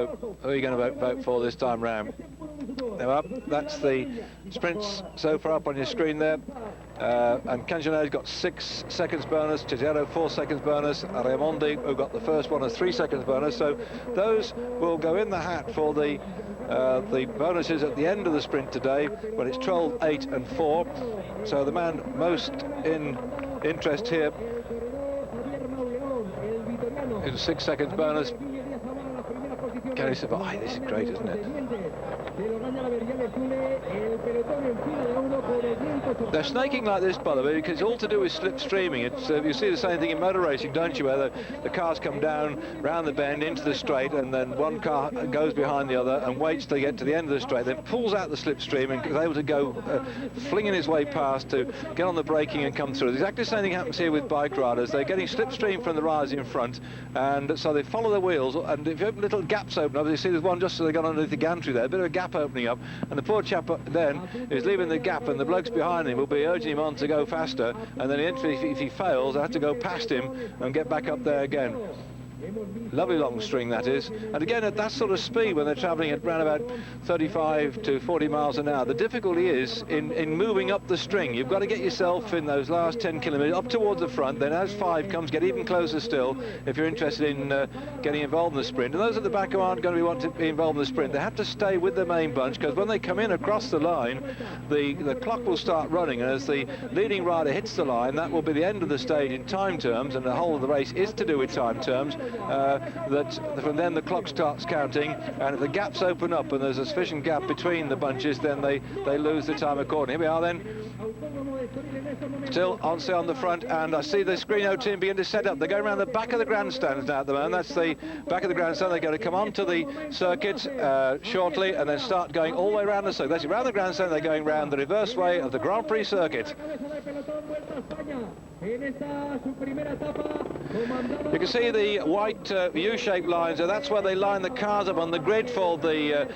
So who are you going to vote for this time round? Now that's the sprints so far up on your screen there. And Canjone's got 6 seconds bonus, Cesaro 4 seconds bonus, Raimondi, who got the first one, a 3 seconds bonus. So those will go in the hat for the bonuses at the end of the sprint today, when it's 12, 8 and 4. So the man most in interest here is a 6 seconds bonus. Can he survive? This is great, isn't it? They're snaking like this, by the way, because it's all to do with slipstreaming. It's you see the same thing in motor racing, don't you, where the cars come down round the bend into the straight, and then one car goes behind the other and waits till they get to the end of the straight, then pulls out the slipstream and is able to go flinging his way past to get on the braking and come through. Exactly the same thing happens here with bike riders. They're getting slipstream from the riders in front, and so they follow the wheels, and if you open little gaps open up, you see there's one just so they got underneath the gantry there, a bit of a gap opening up, and the poor chap then is leaving the gap, and the blokes behind him will be urging him on to go faster, and then if he fails, they have to go past him and get back up there again. Lovely long string, that is. And again, at that sort of speed, when they're travelling at around about 35 to 40 miles an hour, the difficulty is in moving up the string. You've got to get yourself in those last 10 kilometres up towards the front, then as 5 comes, get even closer still if you're interested in getting involved in the sprint. And those at the back who aren't going to want to be involved in the sprint, they have to stay with the main bunch, because when they come in across the line, the clock will start running, and as the leading rider hits the line, that will be the end of the stage in time terms, and the whole of the race is to do with time terms. That from then the clock starts counting, and if the gaps open up and there's a sufficient gap between the bunches, then they lose the time accordingly. Here we are then, still on the front, and I see the Screeno team begin to set up. They're going around the back of the grandstands now at the moment. That's the back of the grandstand. They're going to come onto the circuit shortly, and then start going all the way around the circuit. That's around the grandstand. They're going round the reverse way of the Grand Prix circuit. You can see the white U-shaped lines, so that's where they line the cars up on the grid for the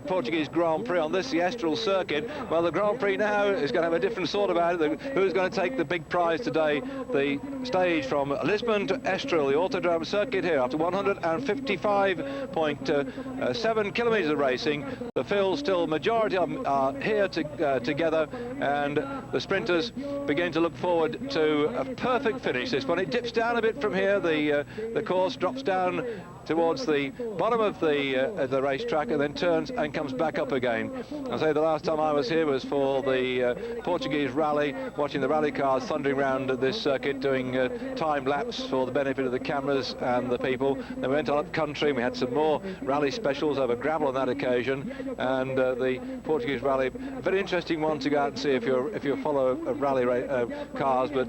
Portuguese Grand Prix on this, the Estoril circuit. Well, the Grand Prix now is going to have a different sort about it. Who's going to take the big prize today? The stage from Lisbon to Estoril, the Autodrome circuit here, after 155.7 kilometres of racing. The field still, majority of them are here together, and the sprinters begin to look forward to a perfect finish. This one, it dips down a bit from here. The course drops down towards the bottom of the racetrack, and then turns and comes back up again. I say the last time I was here was for the Portuguese rally, watching the rally cars thundering around this circuit, doing time lapse for the benefit of the cameras and the people. Then we went on up country, and we had some more rally specials over gravel on that occasion, and the Portuguese rally, a very interesting one to go out and see if you follow a rally cars, but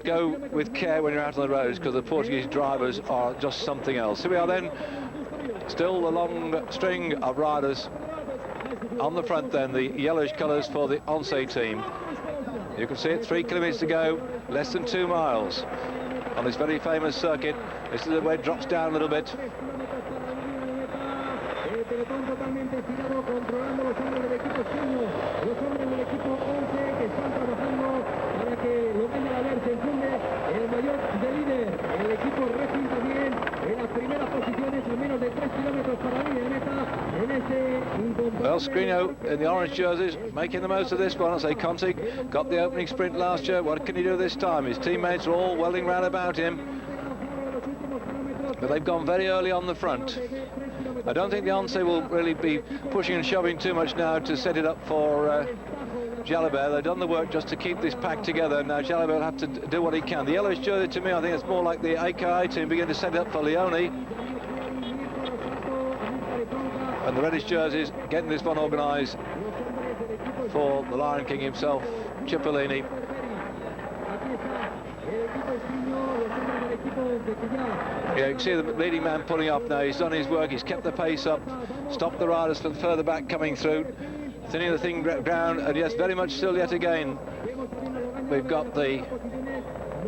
go with care when you're out on the roads, because the Portuguese drivers are just something else. Here we are then, still the long string of riders on the front then, the yellowish colours for the Once team. You can see it, 3 kilometres to go, less than 2 miles on this very famous circuit. This is where it drops down a little bit. Well, Screeno in the orange jerseys making the most of this one. I say Conti got the opening sprint last year. What can he do this time? His teammates are all welding round about him, but they've gone very early on the front. I don't think the Once will really be pushing and shoving too much now to set it up for Jalabert. They've done the work just to keep this pack together. Now Jalabert will have to do what he can. The yellowish jersey, to me, I think it's more like the AKI team begin to set it up for Leone. And the reddish jerseys getting this one organised for the Lion King himself, Cipollini. Yeah, you can see the leading man pulling up now. He's done his work, he's kept the pace up, stopped the riders from further back coming through, thinning the thing ground, and yes, very much still yet again. We've got the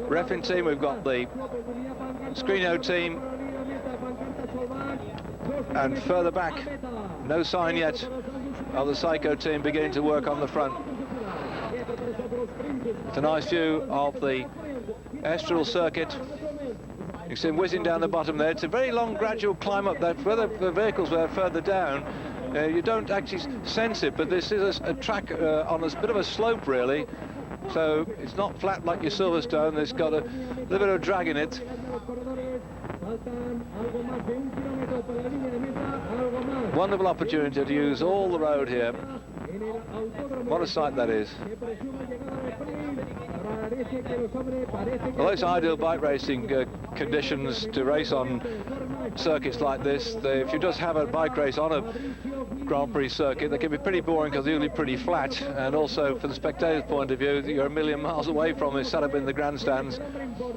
Refin team, we've got the Screeno team, and further back, no sign yet of the Psycho team beginning to work on the front. It's a nice view of the Estoril circuit. You see him whizzing down the bottom there. It's a very long, gradual climb up there. Where the vehicles were further down, you don't actually sense it, but this is a track on a bit of a slope, really. So it's not flat like your Silverstone. It's got a little bit of drag in it. Wonderful opportunity to use all the road here. What a sight that is. Well, it's ideal bike racing conditions to race on circuits like this. If you just have a bike race on a Grand Prix circuit, they can be pretty boring because they're usually pretty flat, and also from the spectator's point of view, you're a million miles away from it, set up in the grandstands,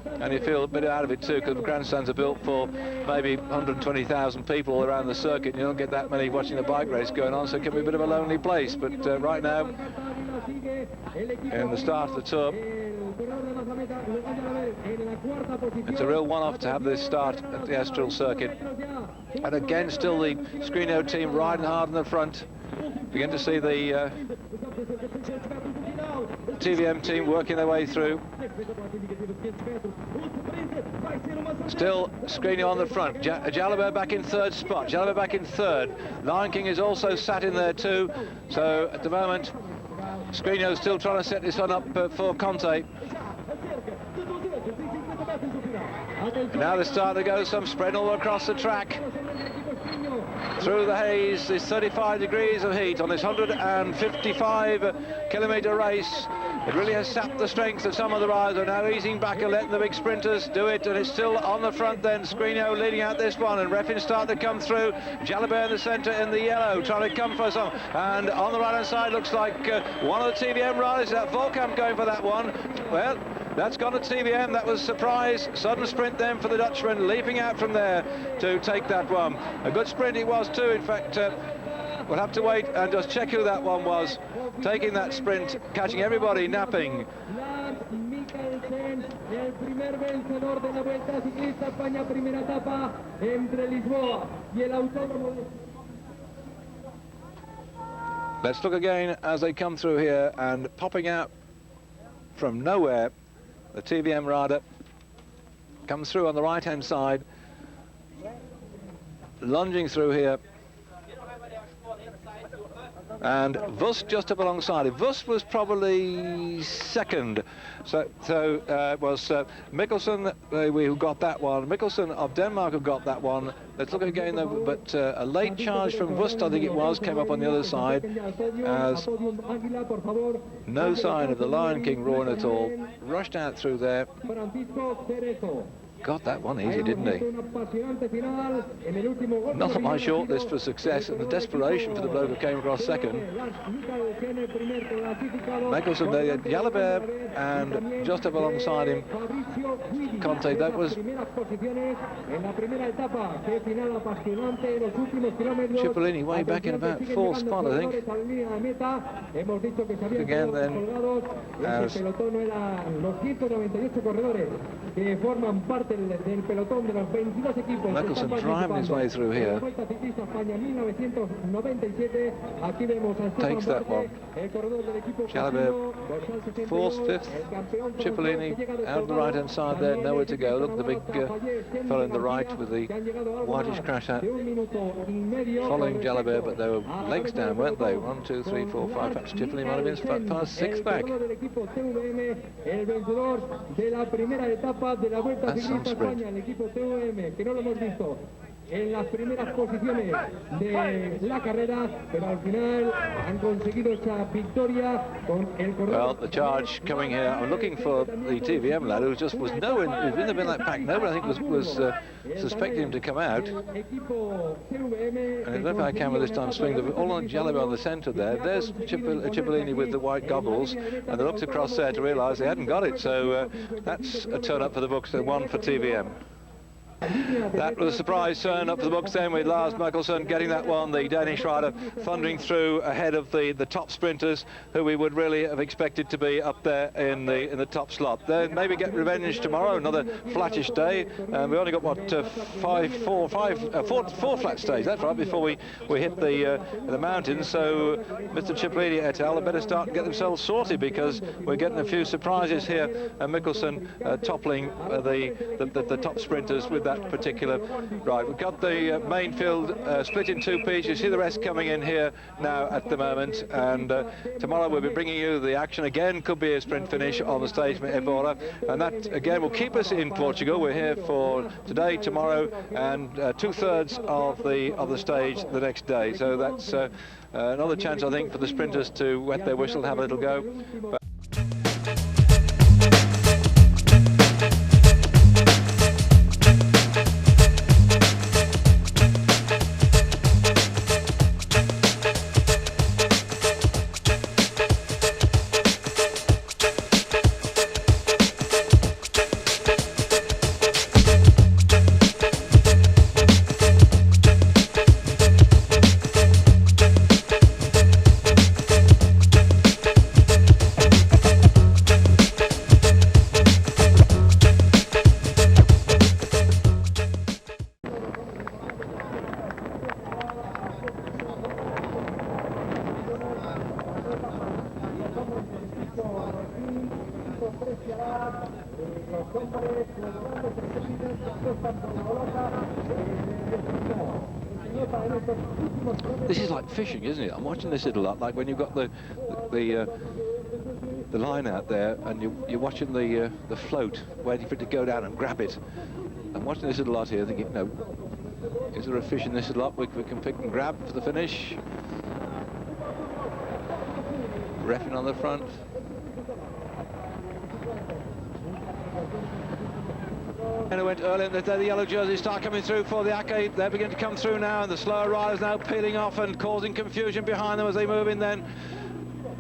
and you feel a bit out of it too, because the grandstands are built for maybe 120,000 people all around the circuit. You don't get that many watching a bike race going on, so it can be a bit of a lonely place. But right now, in the start of the tour, it's a real one-off to have this start at the Estoril circuit. And again, still the Skriniar team riding hard in the front. Begin to see the TVM team working their way through. Still Skriniar on the front. Jalabert back in third spot. Jalabert back in third. Lion King is also sat in there too. So at the moment, Skriniar is still trying to set this one up for Conte. Now they're starting to go some spread all across the track. Through the haze, there's 35 degrees of heat on this 155-kilometre race. It really has sapped the strength of some of the riders. They're now easing back and letting the big sprinters do it, and it's still on the front then. Skriniar leading out this one, and Refin start to come through. Jalabert in the centre in the yellow, trying to come for some. And on the right-hand side, looks like one of the TVM riders, that Volkamp, going for that one. Well, that's gone to TVM. That was a surprise. Sudden sprint then for the Dutchman, leaping out from there to take that one. A good sprint it was too. In fact, we'll have to wait and just check who that one was, taking that sprint, catching everybody napping. Let's look again as they come through here, and popping out from nowhere, the TVM rider comes through on the right-hand side, lunging through here. And Vust just up alongside him. Vust was probably second. So was Mikkelsen who got that one. Mikkelsen of Denmark who got that one. Let's look again though, but a late charge from Vust, I think it was, came up on the other side, as no sign of the Lion King roaring at all. Rushed out through there. Got that one easy, didn't he? Not on my shortlist for success, and the desperation for the bloke who came across second. Mikkelsen there, Jalabert, and just up alongside him, Conte. That was Cipollini way back in about fourth spot, I think. Again then, as Mikkelsen driving his way through here. Takes that one. Jalabert fourth, fifth. Cipollini out on the right hand side there, nowhere to go. Look, the big fellow in the right with the whitish crash hat following Jalabert, but they were legs down, weren't they? 1, 2, 3, 4, 5. Perhaps Cipollini might have been past sixth back. That's some sprint. En las primeras posiciones de la carrera, pero al final han conseguido esa victoria con el corredor. Well, the charge coming here. I'm looking for the TVM lad who just was nowhere, who's in the pack. Nobody, I think, was suspecting him to come out. And if I can with this time swing, all on Jalabert on the centre there. There's Cipollini with the white goggles, and they looked across there to realise they hadn't got it. So that's a turn up for the books. One for TVM. That was a surprise turn up for the books then, with Lars Mikkelsen getting that one, the Danish rider thundering through ahead of the top sprinters, who we would really have expected to be up there in the top slot. Then maybe get revenge tomorrow, another flattish day. We only got, what, four flat stays, that's right, before we hit the mountains. So Mr. Cipollini et al. Had better start and get themselves sorted, because we're getting a few surprises here. Mikkelsen toppling the top sprinters with that particular ride. We've got the main field split in two pieces. You see the rest coming in here now at the moment, and tomorrow we'll be bringing you the action again. Could be a sprint finish on the stage from Évora, and that again will keep us in Portugal. We're here for today, tomorrow, and 2/3 of the stage the next day. So that's another chance, I think, for the sprinters to wet their whistle, have a little go. This is like fishing, isn't it? I'm watching this a lot, like when you've got the line out there and you're watching the float, waiting for it to go down and grab it. I'm watching this a lot here, thinking, no, is there a fish in this a lot we can pick and grab for the finish? Reffing on the front. And it went early, and the yellow jerseys start coming through for the Acke. They're beginning to come through now, and the slower riders now peeling off and causing confusion behind them as they move in then.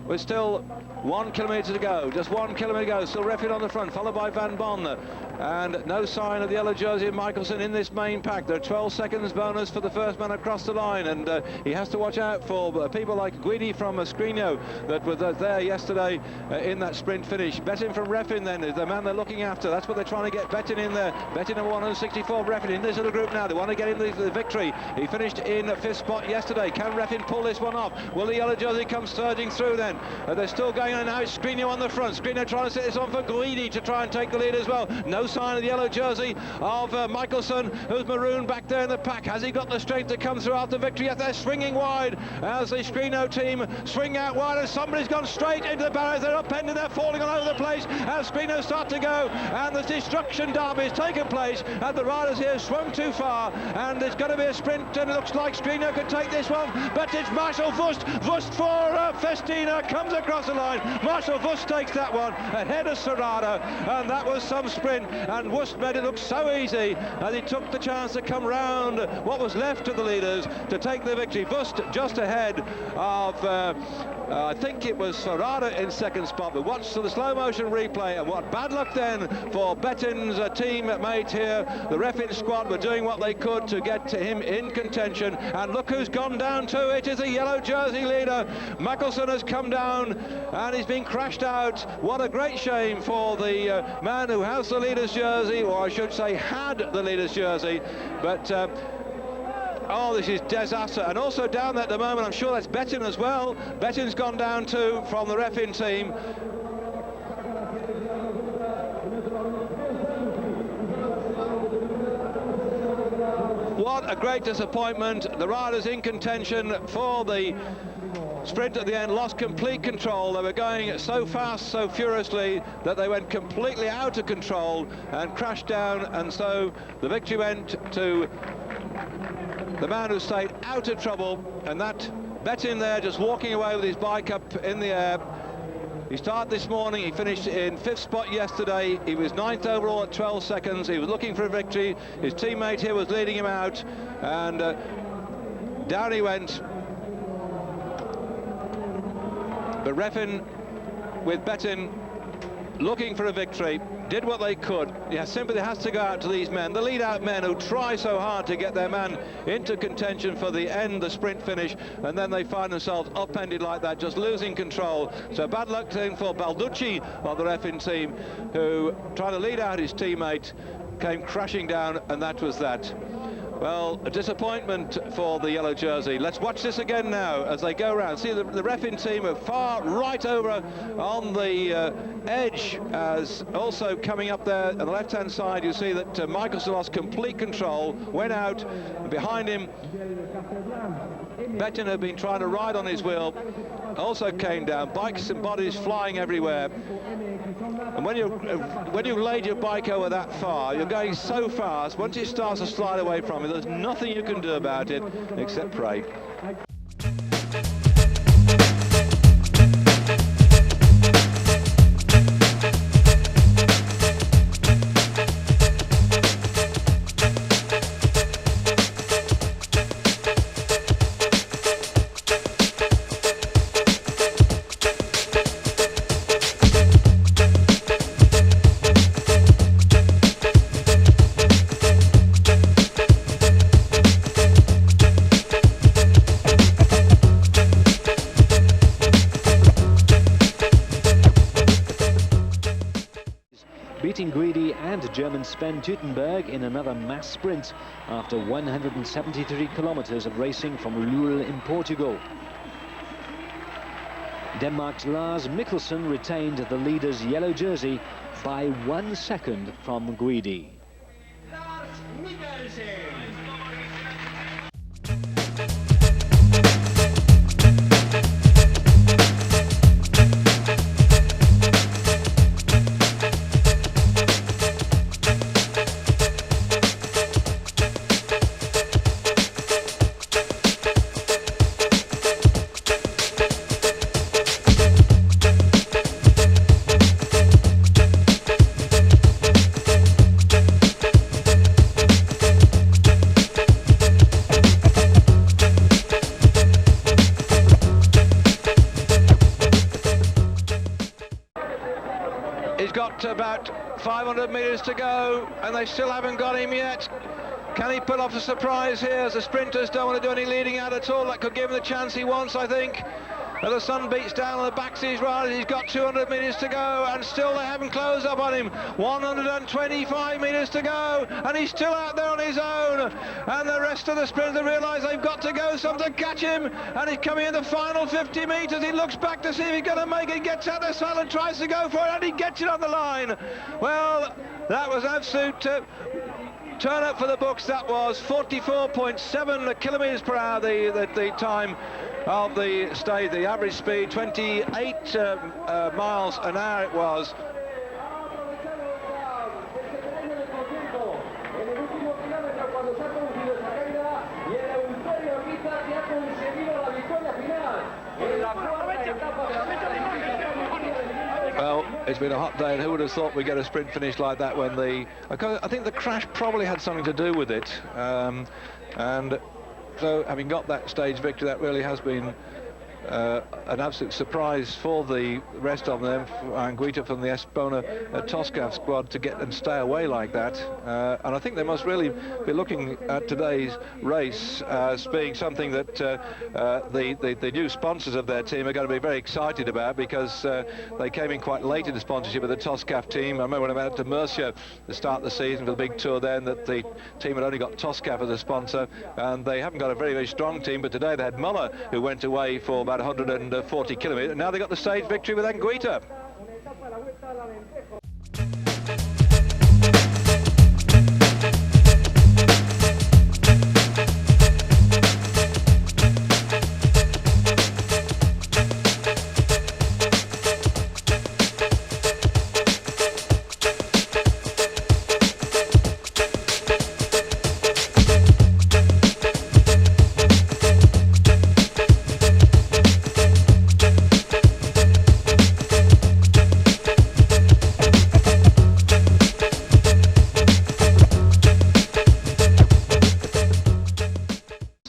We're still 1 kilometre to go, just 1 kilometre to go. Still Reffin on the front, followed by Van Bonne. And no sign of the yellow jersey of Mikkelsen in this main pack. There are 12 seconds bonus for the first man across the line, and he has to watch out for people like Guidi from Scrigno that were there yesterday in that sprint finish. Bettin from Reffin then is the man they're looking after. That's what they're trying to get Bettin in there. Bettin number 164, Reffin in this little group now. They want to get him the victory. He finished in 5th spot yesterday. Can Reffin pull this one off? Will the yellow jersey come surging through then? They're still going on now. It's Scrigno on the front. Scrigno trying to set this on for Guidi to try and take the lead as well. No sign of the yellow jersey of Mikkelsen, who's marooned back there in the pack. Has he got the strength to come through after victory? Yet they're swinging wide as the Scrigno team swing out wide, and somebody's gone straight into the barriers. They're upended, they're falling all over the place as Scrigno start to go, and the destruction derby has taken place, and the riders here swung too far, and it's going to be a sprint, and it looks like Scrigno could take this one, but it's Marcel Vust. Vust for Festina comes across the line. Marcel Vust takes that one ahead of Serrano, and that was some sprint, and Vust made it look so easy as he took the chance to come round what was left of the leaders to take the victory. Vust just ahead of I think it was Ferrara in 2nd spot, but watch the slow motion replay, and what bad luck then for Bettin's teammate here. The Reffin squad were doing what they could to get to him in contention, and look who's gone down to it. Is a yellow jersey leader. Mikkelsen has come down and he's been crashed out. What a great shame for the man who has the leader's jersey, or I should say had the leader's jersey, but oh, this is disaster. And also down there at the moment, I'm sure that's Bettin as well. Bettin's gone down too from the Reffin team. What a great disappointment. The riders in contention for the sprint at the end lost complete control. They were going so fast, so furiously, that they went completely out of control and crashed down, and so the victory went to the man who stayed out of trouble, and that Bettin there just walking away with his bike up in the air. He started this morning, he finished in 5th spot yesterday, he was 9th overall at 12 seconds, he was looking for a victory, his teammate here was leading him out, and down he went. But Reffin with Bettin looking for a victory, did what they could. Yeah, sympathy has to go out to these men, the lead-out men who try so hard to get their man into contention for the end, the sprint finish, and then they find themselves upended like that, just losing control. So bad luck for Balducci of the Refin team, who, trying to lead out his teammate, came crashing down, and that was that. Well, a disappointment for the yellow jersey. Let's watch this again now as they go around. See, the Refin team are far right over on the edge, as also coming up there on the left-hand side, you see that Michelson lost complete control, went out, behind him Bettin had been trying to ride on his wheel, also came down, bikes and bodies flying everywhere. And when you laid your bike over that far, you're going so fast, once it starts to slide away from you, there's nothing you can do about it except pray. Beating Guidi and German Sven Teutenberg in another mass sprint after 173 kilometers of racing from Loulé in Portugal. Denmark's Lars Mikkelsen retained the leader's yellow jersey by 1 second from Guidi. He's got about 500 metres to go, and they still haven't got him yet. Can he pull off a surprise here, as the sprinters don't want to do any leading out at all? That could give him the chance he wants, I think. As the sun beats down on the back of his riders, he's got 200 metres to go, and still they haven't closed up on him. 125 metres to go, and he's still out there on his own. And the rest of the sprinters realise they've got to go some to catch him, and he's coming in the final 50 metres. He looks back to see if he's going to make it, gets out the saddle and tries to go for it, and he gets it on the line. Well, that was absolute turn up for the books. That was 44.7 kilometres per hour, the time of the stage, the average speed, 28 miles an hour it was. Well, it's been a hot day, and who would have thought we'd get a sprint finish like that when I think the crash probably had something to do with it. And so, having got that stage victory, that really has been an absolute surprise for the rest of them, Anguita from the Espana Toscaf squad, to get and stay away like that. And I think they must really be looking at today's race as being something that the new sponsors of their team are going to be very excited about, because they came in quite late in the sponsorship of the Toscaf team. I remember when I went out to Murcia to start the season for the big tour then, that the team had only got Toscaf as a sponsor, and they haven't got a very, very strong team. But today they had Muller, who went away for about 140 kilometres, and now they got the stage victory with Anguita.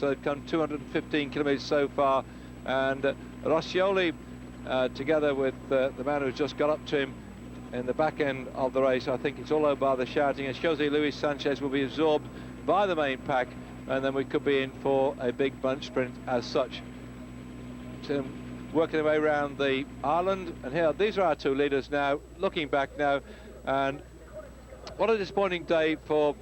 So they've come 215 kilometres so far, and Roscioli, together with the man who's just got up to him, in the back end of the race. I think it's all over by the shouting, and Jose Luis Sanchez will be absorbed by the main pack, and then we could be in for a big bunch sprint as such. So, working their way around the island, and here, these are our two leaders now, looking back now, and what a disappointing day for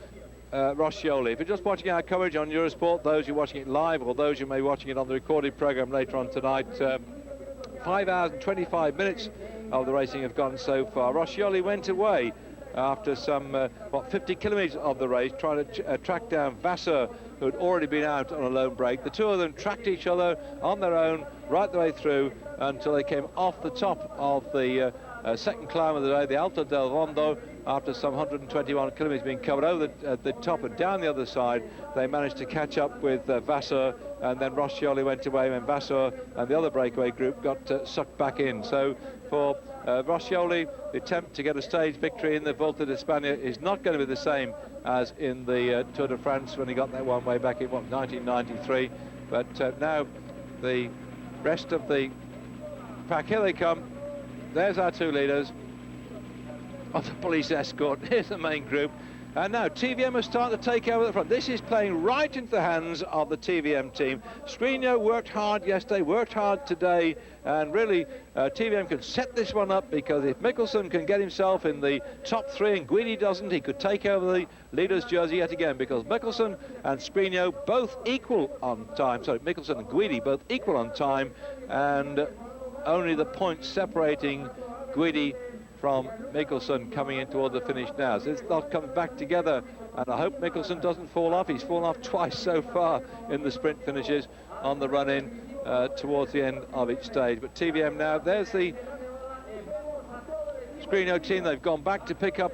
Roscioli. If you're just watching our coverage on Eurosport, those who are watching it live, or those who may be watching it on the recorded programme later on tonight, 5 hours and 25 minutes of the racing have gone so far. Roscioli went away after some 50 kilometres of the race, trying to track down Vasseur, who had already been out on a lone break. The two of them tracked each other on their own right the way through until they came off the top of the second climb of the day, the Alto del Rondo. After some 121 kilometres being covered over the top and down the other side, they managed to catch up with Vasseur, and then Roscioli went away when Vasseur and the other breakaway group got sucked back in. So for Roscioli, the attempt to get a stage victory in the Vuelta de España is not going to be the same as in the Tour de France when he got that one way back in 1993. But now the rest of the pack, here they come. There's our two leaders of the police escort. Here's the main group, and now TVM are starting to take over the front. This is playing right into the hands of the TVM team. Skriniar worked hard yesterday, worked hard today, and really TVM can set this one up, because if Mikkelsen can get himself in the top three and Guidi doesn't, he could take over the leader's jersey yet again, because Mikkelsen and Skriniar both equal on time. Sorry, Mikkelsen and Guidi both equal on time, and only the points separating Guidi from Mikkelsen coming in toward the finish now. So it's not coming back together, and I hope Mikkelsen doesn't fall off. He's fallen off twice so far in the sprint finishes on the run-in towards the end of each stage. But TVM now, there's the Skriniar team. They've gone back to pick up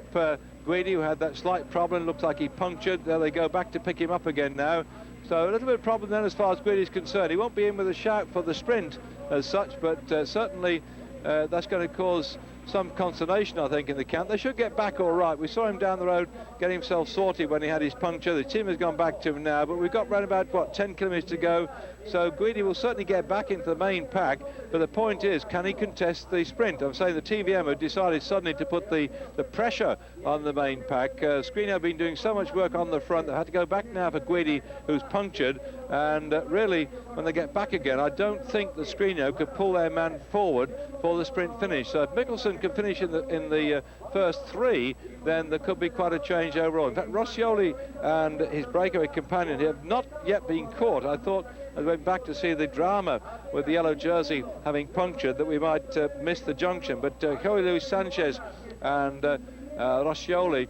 Guidi, who had that slight problem. Looks like he punctured. There they go back to pick him up again now. So a little bit of problem then as far as Guidi is concerned. He won't be in with a shout for the sprint as such, but certainly that's going to cause some consternation, I think, in the camp. They should get back all right. We saw him down the road getting himself sorted when he had his puncture. The team has gone back to him now, but we've got around about, what, 10 kilometres to go. So Guidi will certainly get back into the main pack, but the point is, can he contest the sprint? I'm saying the TVM have decided suddenly to put the pressure on the main pack. Skriniar have been doing so much work on the front. They had to go back now for Guidi, who's punctured, and really, when they get back again, I don't think that Skriniar could pull their man forward for the sprint finish. So if Mikkelsen can finish in the first three, then there could be quite a change overall. In fact, Roscioli and his breakaway companion have not yet been caught. I thought, as I went back to see the drama with the yellow jersey having punctured, that we might miss the junction. But Jose Luis Sanchez and Roscioli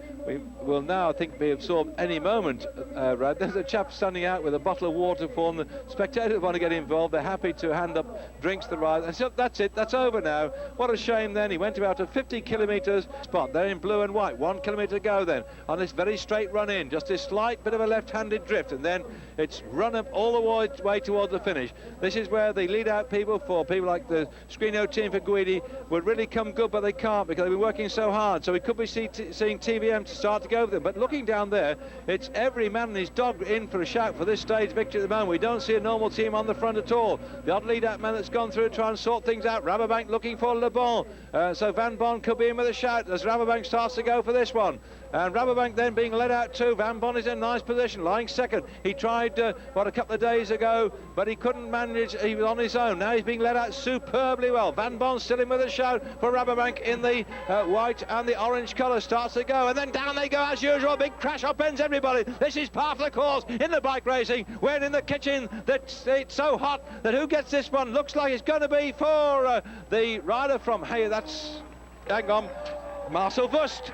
will now, I think, be absorbed any moment. There's a chap standing out with a bottle of water for them. The spectators want to get involved. They're happy to hand up drinks to the ride. So that's it. That's over now. What a shame then. He went about a 50 kilometres spot. They're in blue and white. 1 kilometre to go then on this very straight run in. Just this slight bit of a left-handed drift, and then it's run up all the way towards the finish. This is where the lead-out people, for people like the Skriniar team for Guidi, would really come good, but they can't because they've been working so hard. So we could be seeing TVM to start to go with them. But looking down there, it's every man and his dog in for a shout for this stage victory at the moment. We don't see a normal team on the front at all. The odd lead-out man that's gone through to try and sort things out. Rabobank looking for Le Bon. So Van Bon could be in with a shout as Rabobank starts to go for this one. And Rabobank then being led out too. Van Bon is in a nice position, lying second. He tried, a couple of days ago, but he couldn't manage. He was on his own. Now he's being led out superbly well. Van Bon still in with a shout for Rabobank in the white and the orange colour. Starts to go, and then down they go as usual. Big crash upends everybody. This is part of the course in the bike racing. We're in the kitchen. It's so hot that who gets this one? Looks like it's going to be for the rider from, hang on, Marcel Wust.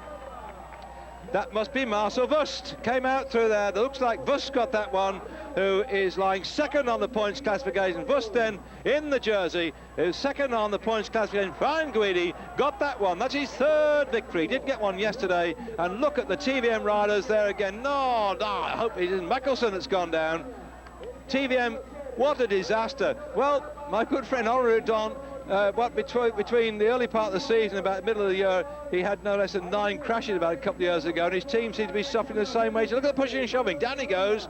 That must be Marcel Wust. Came out through there. It looks like Wust got that one, who is lying second on the points classification. Wust then in the jersey is second on the points classification. Brian Guidi got that one. That's his third victory. Didn't get one yesterday. And look at the TVM riders there again. No, I hope it isn't Mikkelsen that's gone down. TVM, what a disaster. Well, my good friend Henri Don, between the early part of the season, about the middle of the year, he had no less than 9 crashes about a couple of years ago, and his team seems to be suffering the same way. So look at the pushing and shoving. Down he goes.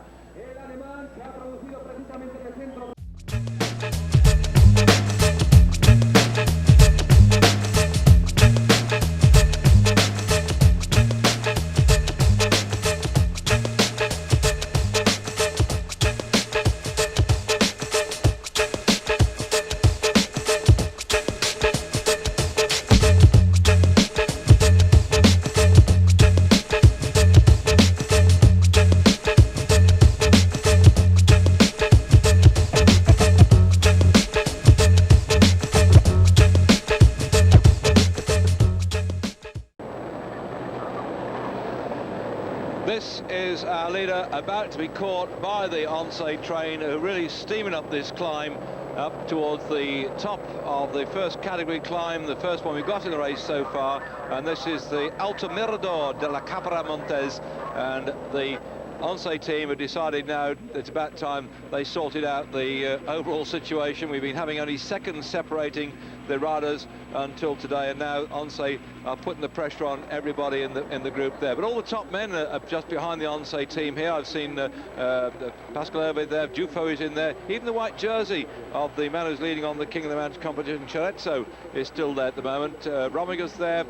leader about to be caught by the Onse train, who are really steaming up this climb up towards the top of the first category climb, the first one we've got in the race so far, and this is the Alto Mirador de la Cabra Montes, and the Onse team have decided now it's about time they sorted out the overall situation. We've been having only seconds separating the riders until today, and now Onse are putting the pressure on everybody in the group there. But all the top men are just behind the Onse team here. I've seen Pascal Hervé there, Dufo is in there, even the white jersey of the man who's leading on the King of the Mountains competition, Jerez, is still there at the moment. Romiga's there.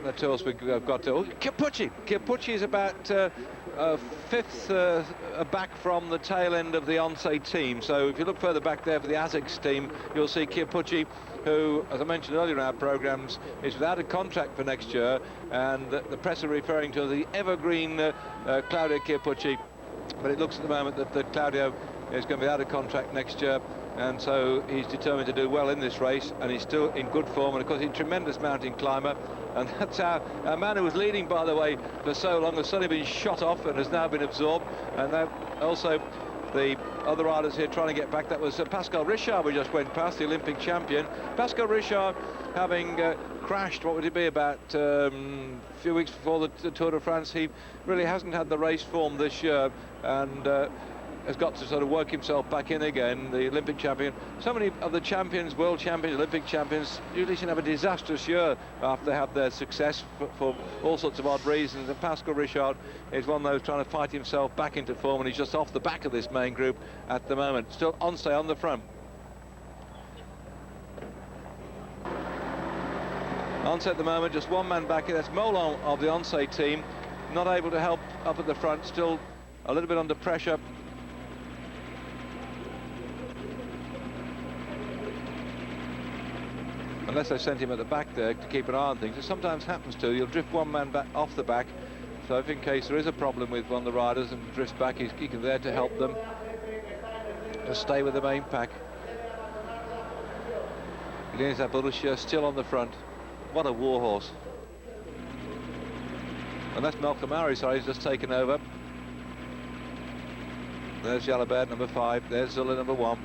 What else we've got? Chiappucci. Chiappucci is about fifth back from the tail end of the Onse team. So if you look further back there for the ASICS team, you'll see Chiappucci, who, as I mentioned earlier in our programmes, is without a contract for next year, and the press are referring to the evergreen Claudio Chiappucci. But it looks at the moment that Claudio is going to be out of contract next year, and so he's determined to do well in this race, and he's still in good form, and of course he's a tremendous mountain climber. And that's how a man who was leading, by the way, for so long has suddenly been shot off and has now been absorbed. And now also the other riders here trying to get back. That was Pascal Richard we just went past, the Olympic champion. Pascal Richard, having crashed, what would it be, about a few weeks before the Tour de France, he really hasn't had the race form this year, and has got to sort of work himself back in again, the Olympic champion. So many of the champions, world champions, Olympic champions, usually seem to have a disastrous year after they have their success for all sorts of odd reasons, and Pascal Richard is one of those trying to fight himself back into form, and he's just off the back of this main group at the moment. Still Onse on the front. Onse at the moment, just one man back. That's Molon of the Onse team, not able to help up at the front, still a little bit under pressure. Unless they sent him at the back there to keep an eye on things. It sometimes happens too. You'll drift one man back off the back, so if in case there is a problem with one of the riders and drifts back, he's there to help them. Just stay with the main pack. Linus Borussia still on the front. What a warhorse. And that's Malcolm Murray, sorry, he's just taken over. There's Jalabert, number 5. There's Zülle, number 1.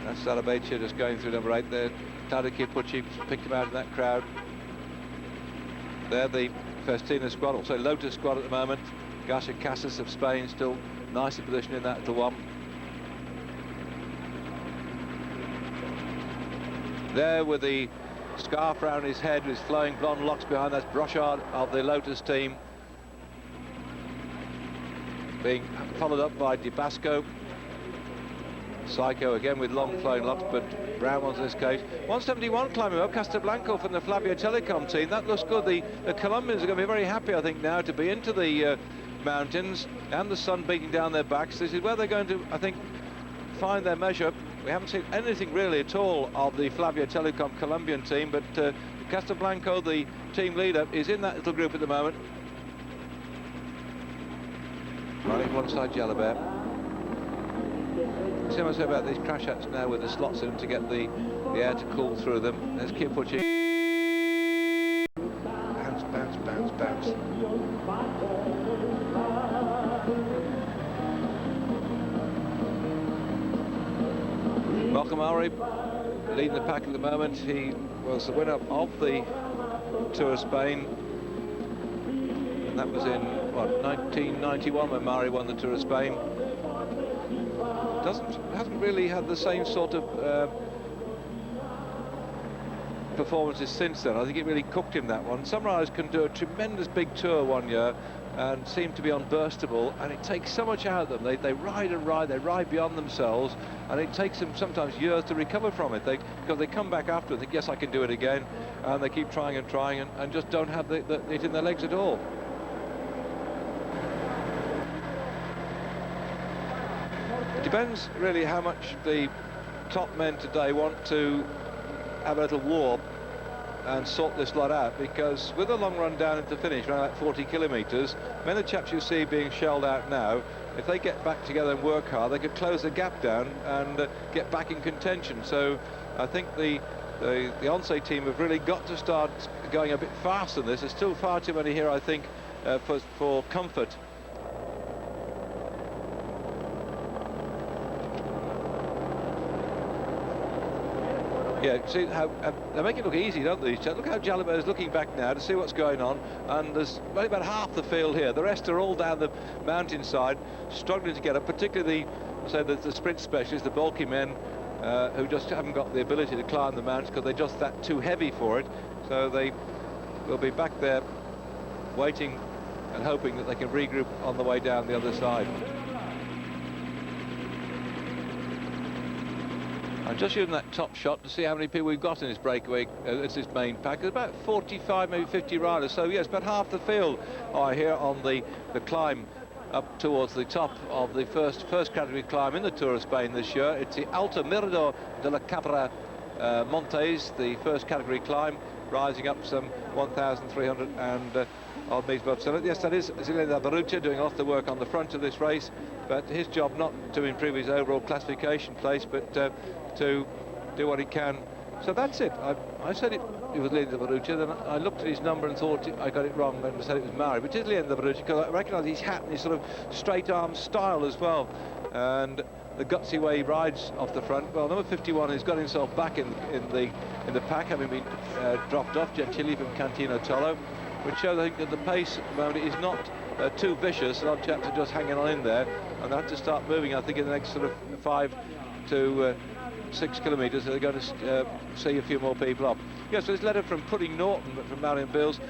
That's Salabetia just going through number 8 there. Claudio Chiappucci picked him out in that crowd. There the Festina squad, also Lotus squad at the moment. Garcia Casas of Spain still nicely positioned in that little one. There with the scarf around his head with flowing blonde locks behind, that's Brochard of the Lotus team. Being followed up by Di Basco. Psycho again with long flowing locks, but brown ones in this case. 171 climbing up, Casablanco from the Flavia Telecom team. That looks good. The Colombians are going to be very happy, I think, now to be into the mountains and the sun beating down their backs. This is where they're going to, I think, find their measure. We haven't seen anything really at all of the Flavia Telecom Colombian team, but Casablanco, the team leader, is in that little group at the moment. Running one side Jalabert. See what I say about these crash hats now with the slots in them to get the air to cool through them. There's Chiappucci. Bounce, bounce, bounce, bounce. Malcolm Murray leading the pack at the moment. He was the winner of the Tour of Spain, and that was in what, 1991 when Murray won the Tour of Spain. Hasn't really had the same sort of performances since then. I think it really cooked him, that one. Some riders can do a tremendous big tour one year and seem to be unburstable, and it takes so much out of them. They ride and ride, they ride beyond themselves, and it takes them sometimes years to recover from it. Because they come back after and think, yes, I can do it again, and they keep trying and trying, and just don't have it in their legs at all. It depends really how much the top men today want to have a little war and sort this lot out, because with a long run down into finish, around about 40 kilometres, many of the chaps you see being shelled out now, if they get back together and work hard, they could close the gap down and get back in contention. So I think the Onse team have really got to start going a bit faster than this. There's still far too many here, I think, for comfort. Yeah, see how they make it look easy, don't they? Look how Jalibert's looking back now to see what's going on, and there's only about half the field here. The rest are all down the mountainside, struggling to get up, particularly the sprint specialists, the bulky men, who just haven't got the ability to climb the mountains because they're just that too heavy for it. So they will be back there waiting and hoping that they can regroup on the way down the other side. I'm just using that top shot to see how many people we've got in this breakaway. It's this main pack. There's about 45, maybe 50 riders. So yes, about half the field are here on the climb up towards the top of the first category climb in the Tour of Spain this year. It's the Alto Mirador de la Cabra Montes, the first category climb, rising up some 1,300 and odd meters above sea level. Yes, that is Zülle da Barucha doing off the work on the front of this race, but his job not to improve his overall classification place, but to do what he can. So that's it. I said it was Zülle da Barucha, then I looked at his number and thought I got it wrong and said it was Mario, but it is Zülle da Barucha because I recognise his hat and his sort of straight arm style as well, and the gutsy way he rides off the front. Well, number 51 has got himself back in the pack, having been dropped off Gentili from Cantino Tolo, which shows, I think, that the pace at the moment is not too vicious. A lot of chaps are just hanging on in there, and they have to start moving, I think, in the next sort of 5 to 6 kilometres. So they're going to see a few more people up. Yes, so this letter from Pudding Norton, from Marion Bills.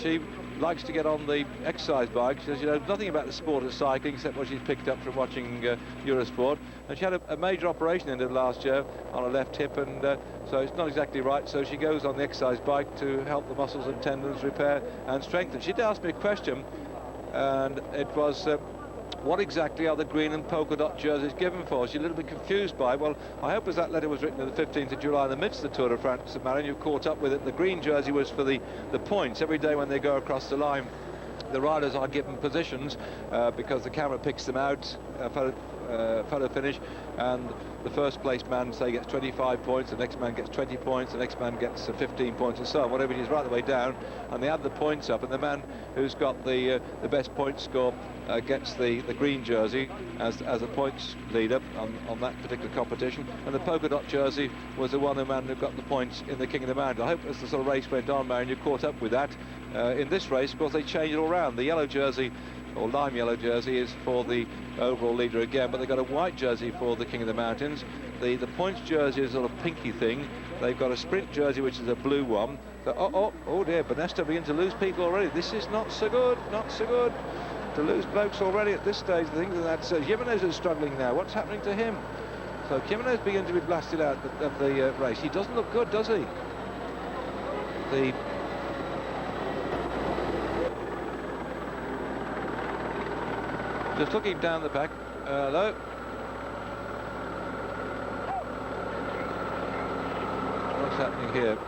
She likes to get on the exercise bike. She says she knows nothing about the sport of cycling except what she's picked up from watching Eurosport. And she had a major operation in it last year on her left hip, and so it's not exactly right. So she goes on the exercise bike to help the muscles and tendons repair and strengthen. She did ask me a question, and it was, what exactly are the green and polka dot jerseys given for? She's a little bit confused by it. Well, I hope as that letter was written on the 15th of July in the midst of the Tour de France, Marion, you caught up with it. The green jersey was for the points. Every day when they go across the line, the riders are given positions because the camera picks them out, photo finish, and the first place man, say, gets 25 points, the next man gets 20 points, the next man gets 15 points, and so on, whatever it is, right the way down, and they add the points up, and the man who's got the best point score gets the green jersey as a points leader on that particular competition, and the polka dot jersey was the one man who got the points in the King of the Mountain. I hope as the sort of race went on, Marion, you caught up with that. In this race, of course, they changed it all around. The yellow jersey, or lime yellow jersey, is for the overall leader again, but they've got a white jersey for the King of the Mountains. The points jersey is a sort of pinky thing. They've got a sprint jersey, which is a blue one. So, oh dear, Banesto begins to lose people already. This is not so good, not so good. To lose blokes already at this stage, I think that's Jimenez is struggling now. What's happening to him? So Jimenez begins to be blasted out of the race. He doesn't look good, does he? Just looking down the pack. Hello. What's happening here?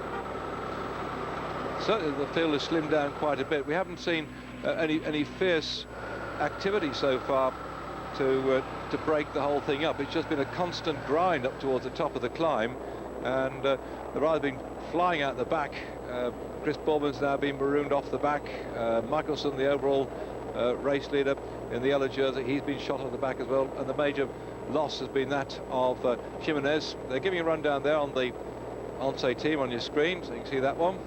Certainly the field has slimmed down quite a bit. We haven't seen any fierce activity so far to break the whole thing up. It's just been a constant grind up towards the top of the climb, and the rider's been flying out the back. Chris Baldwin's now been marooned off the back. Michelson, the overall race leader in the yellow jersey, he's been shot on the back as well, and the major loss has been that of Jimenez. They're giving a run down there on the Once team on your screen, so you can see that one.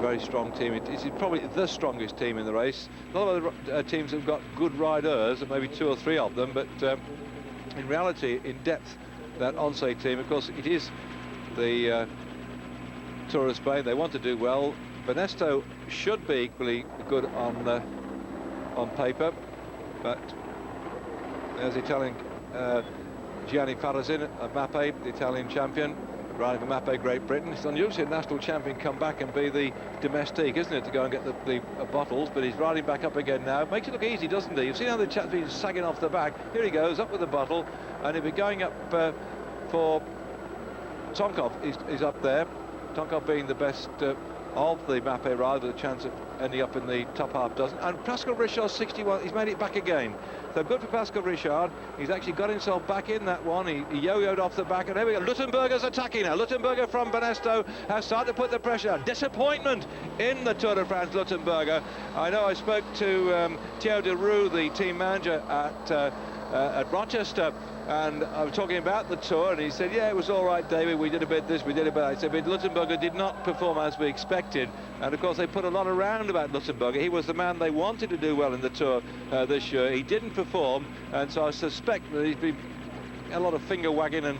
Very strong team. It's probably the strongest team in the race. A lot of other teams have got good riders, and maybe 2 or 3 of them, but in reality, in depth, that Once team, of course, it is the Tour of Spain. They want to do well. Banesto should be equally good on paper, but there's Italian Gianni Farasin at Mappe, the Italian champion, riding for Mappe, Great Britain. It's unusual a national champion come back and be the domestique, isn't it, to go and get the bottles, but he's riding back up again now. Makes it look easy, doesn't he? You've seen how the chap's been sagging off the back. Here he goes, up with the bottle, and he'll be going up for Tonkov is up there. Tonkov being the best of the Mappe ride with a chance of ending up in the top half dozen. And Pascal Richard's 61, he's made it back again. So good for Pascal Richard. He's actually got himself back in that one. He yo-yoed off the back, and here we go. Luttenberger's attacking now. Luttenberger from Banesto has started to put the pressure on. Disappointment in the Tour de France, Luttenberger. I know I spoke to Thierry Deroux, the team manager at Rochester, and I was talking about the Tour, and he said, yeah, it was all right, David, we did a bit this, we did a bit that. I said, but Luttenberger did not perform as we expected, and of course they put a lot around about Luttenberger. He was the man they wanted to do well in the Tour this year. He didn't perform, and so I suspect that he's been a lot of finger wagging and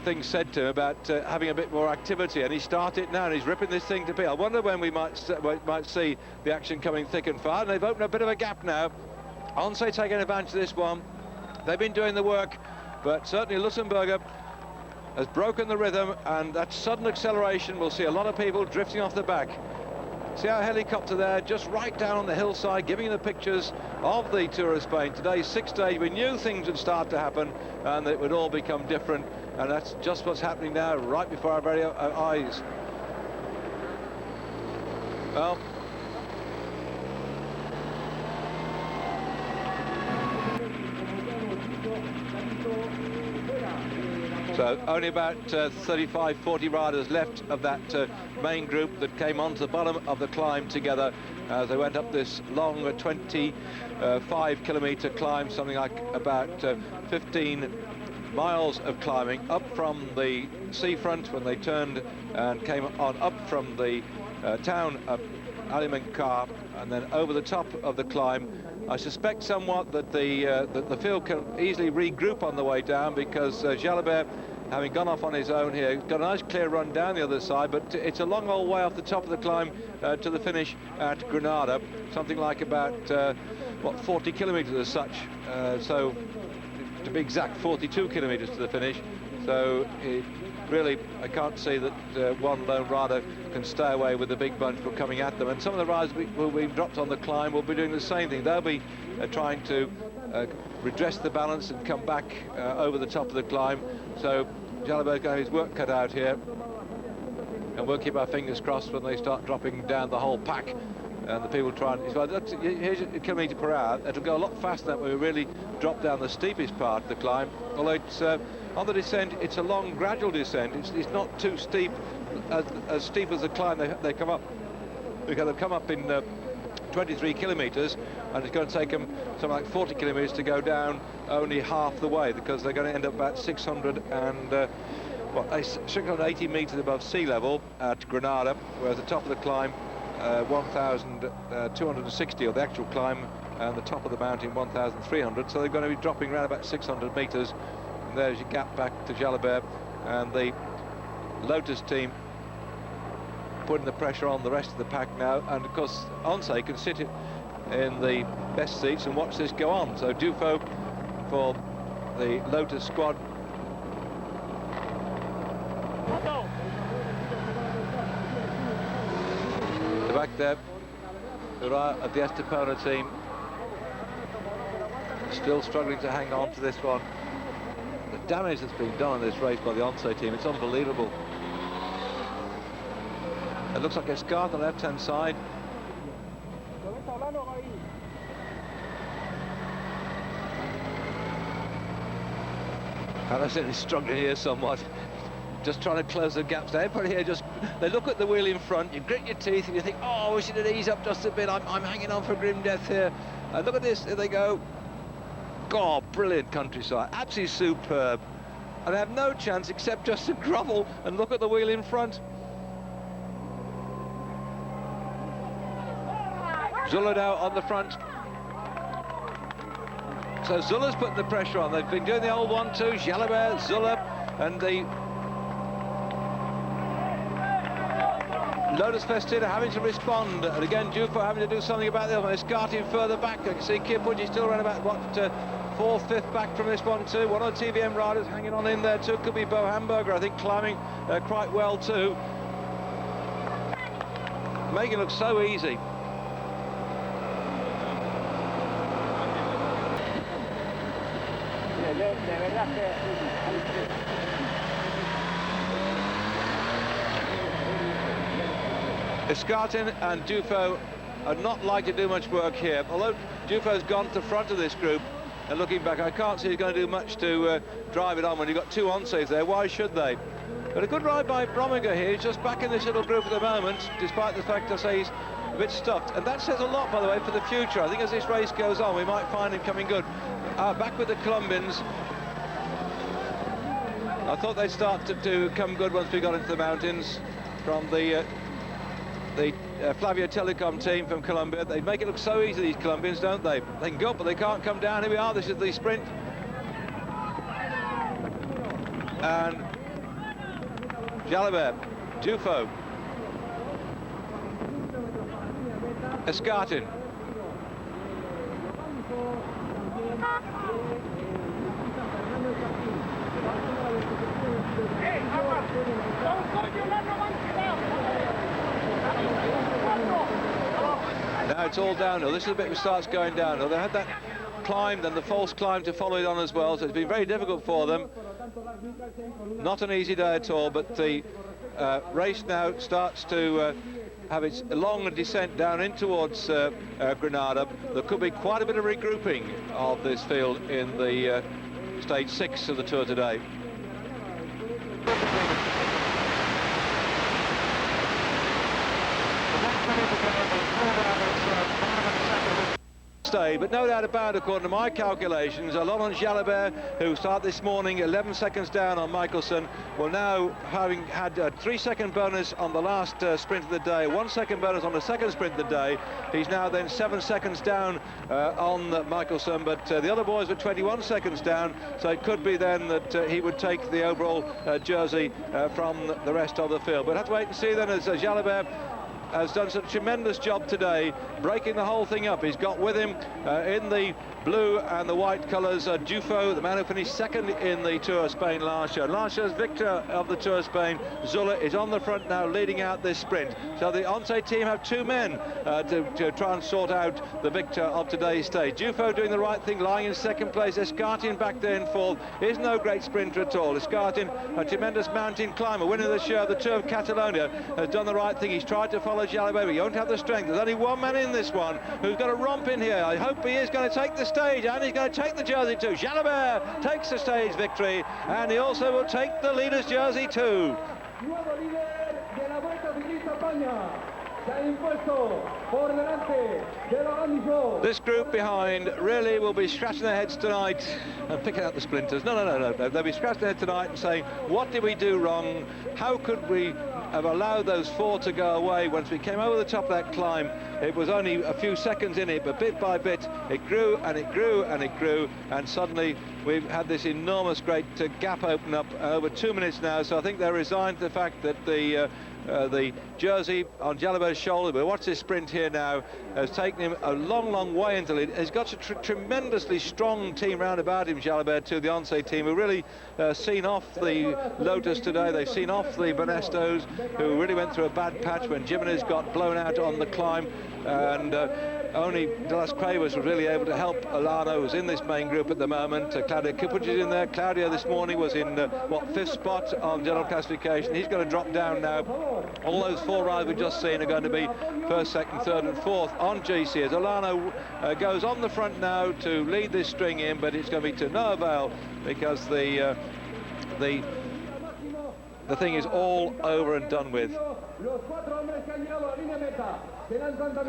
things said to him about having a bit more activity, and he started now, and he's ripping this thing to pieces. I wonder when we might see the action coming thick and fast. And they've opened a bit of a gap now. Once taking advantage of this one. They've been doing the work, but certainly Luttenberger has broken the rhythm, and that sudden acceleration will see a lot of people drifting off the back. See our helicopter there, just right down on the hillside, giving you the pictures of the Tour of Spain. Today's 6th day, we knew things would start to happen, and it would all become different, and that's just what's happening now, right before our very eyes. Well, so only about 35, 40 riders left of that main group that came onto the bottom of the climb together as they went up this long 25-kilometer climb, something like about 15 miles of climbing up from the seafront when they turned and came on up from the town of Alimencar and then over the top of the climb. I suspect somewhat that the field can easily regroup on the way down, because Jalabert, having gone off on his own here, got a nice clear run down the other side, but it's a long old way off the top of the climb to the finish at Granada, something like about 40 kilometers as such, so to be exact 42 kilometers to the finish. So really, I can't see that one lone rider can stay away with the big bunch who are coming at them. And some of the riders who we've dropped on the climb will be doing the same thing. They'll be trying to redress the balance and come back over the top of the climb. So Jalibert's got his work cut out here. And we'll keep our fingers crossed when they start dropping down the whole pack. And the people try and... Here's a kilometre per hour. It'll go a lot faster than when we really drop down the steepest part of the climb. Although it's... on the descent, it's a long, gradual descent. It's not too steep, as steep as the climb they come up. Because they've come up in 23 kilometres, and it's going to take them something like 40 kilometres to go down only half the way, because they're going to end up about 680 metres above sea level at Granada, whereas the top of the climb, 1,260, or the actual climb, and the top of the mountain, 1,300. So they're going to be dropping around about 600 metres. There's your gap back to Jalabert, and the Lotus team putting the pressure on the rest of the pack now. And of course Once can sit in the best seats and watch this go on. So Dufaux for the Lotus squad. The back there, Ura of the Estepona team still struggling to hang on to this one. The damage that's been done in this race by the Once team, it's unbelievable. It looks like a scar on the left-hand side. Alison is struggling here somewhat, just trying to close the gaps. Everybody here just, they look at the wheel in front, you grit your teeth and you think, oh, I wish it would ease up just a bit, I'm hanging on for grim death here. And look at this, here they go. God, brilliant countryside, absolutely superb. And they have no chance except just to grovel and look at the wheel in front. Zülle now on the front. So Zulle's putting the pressure on. They've been doing the old 1-2, Jalabert, Zülle, and the Lotus Festina having to respond. And again, Dufaux having to do something about this. They're starting further back. I can see Kirpucci still around about, what, 4th, 5th back from this one too. One of the TVM riders hanging on in there too. Could be Bo Hamburger, I think, climbing quite well too. Making it look so easy. Escartin and Dufo are not likely to do much work here. Although Dufo's gone to the front of this group, and looking back, I can't see he's going to do much to drive it on when you've got two onsaves there. Why should they? But a good ride by Rominger here. He's just back in this little group at the moment, despite the fact I say he's a bit stuffed. And that says a lot, by the way, for the future. I think as this race goes on, we might find him coming good. Back with the Colombians. I thought they'd start to come good once we got into the mountains from the Flavio Telecom team from Colombia. They make it look so easy, these Colombians, don't they? They can go up, but they can't come down. Here we are. This is the sprint. And Jalabert, Dufo, Escartin. Now it's all downhill. This is the bit which starts going downhill. They had that climb, then the false climb to follow it on as well, so it's been very difficult for them. Not an easy day at all, but the race now starts to have its long descent down in towards Granada. There could be quite a bit of regrouping of this field in the stage 6 of the Tour today. But no doubt about it, according to my calculations, Laurent Jalabert, who started this morning 11 seconds down on Michelson, will now, having had a 3-second bonus on the last sprint of the day, 1 second bonus on the second sprint of the day, he's now then 7 seconds down on Michelson, but the other boys were 21 seconds down, so it could be then that he would take the overall jersey from the rest of the field. But have to wait and see then, as Jalabert has done such a tremendous job today, breaking the whole thing up. He's got with him in the blue and the white colours Dufo, the man who finished second in the Tour of Spain last year. Last year's victor of the Tour of Spain, Zülle, is on the front now, leading out this sprint. So the Once team have two men to try and sort out the victor of today's stage. Dufo doing the right thing, lying in second place. Escartin back there in fourth. Is no great sprinter at all. Escartin, a tremendous mountain climber, winner this year of the Tour of Catalonia, has done the right thing. He's tried to follow Jalabert. He won't have the strength. There's only one man in this one who's got a romp in here. I hope he is going to take the stage, and he's going to take the jersey too. Jalabert takes the stage victory, and he also will take the leader's jersey too. This group behind really will be scratching their heads tonight and picking out the splinters. No. They'll be scratching their head tonight and saying, what did we do wrong? How could we have allowed those four to go away? Once we came over the top of that climb, it was only a few seconds in it, but bit by bit it grew and it grew and it grew, and suddenly we've had this enormous great gap open up over 2 minutes now. So I think they're resigned to the fact that the jersey on Jalabert's shoulder, but watch this sprint here now, has taken him a long way into it. He's got a tremendously strong team round about him, Jalabert, too, the Once team, who really seen off the Lotus today. They've seen off the Bonestos, who really went through a bad patch when Jimenez got blown out on the climb, and only De Las Cuevas was really able to help Alano, who's in this main group at the moment. Claudio Kipuc is in there. Claudio this morning was in, fifth spot on general classification. He's going to drop down now. All those four riders we've just seen are going to be first, second, third and fourth on GC, as Alano goes on the front now to lead this string in, but it's going to be to no avail, because the thing is all over and done with.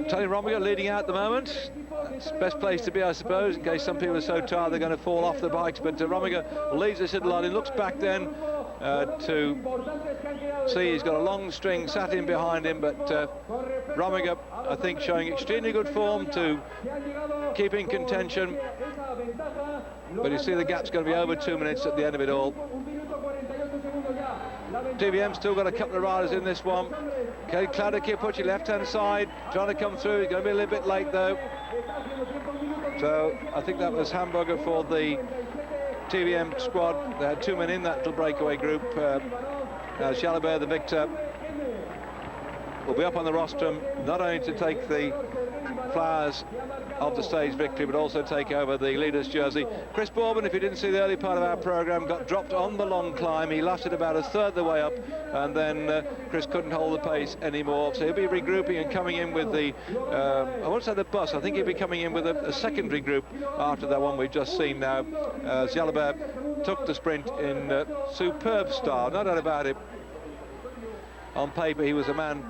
Tony Rominger leading out at the moment. It's the best place to be, I suppose, in case some people are so tired they're going to fall off the bikes. But Rominger leaves this little line. He looks back then to see he's got a long string sat in behind him. But Rominger, I think, showing extremely good form to keep in contention. But you see the gap's going to be over 2 minutes at the end of it all. TVM's still got a couple of riders in this one. Okay, Claudio Kipuc, left-hand side, trying to come through. He's going to be a little bit late, though. So I think that was Hamburger for the TVM squad. They had two men in that little breakaway group. Jalabert, the victor. will be up on the rostrum, not only to take the flowers of the stage victory, but also take over the leader's jersey. Chris Bourman, if you didn't see the early part of our programme, got dropped on the long climb. He lasted about a third of the way up, and then Chris couldn't hold the pace anymore. So he'll be regrouping and coming in with the, I won't say the bus, I think he'll be coming in with a secondary group after that one we've just seen now. Jalabert took the sprint in superb style, no doubt about it. On paper, he was a man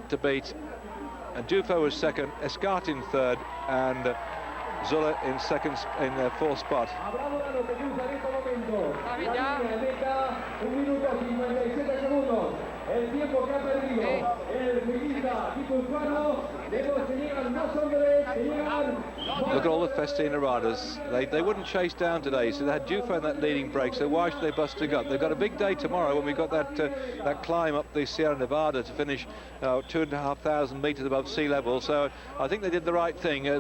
to beat. And Dufo was second, Escartin third, and Zülle in second, in fourth spot. Look at all the Festina riders. They wouldn't chase down today, so they had Dufo in that leading break, so why should they bust a gut? They've got a big day tomorrow when we've got that climb up the Sierra Nevada to finish 2,500 metres above sea level, so I think they did the right thing. Yeah,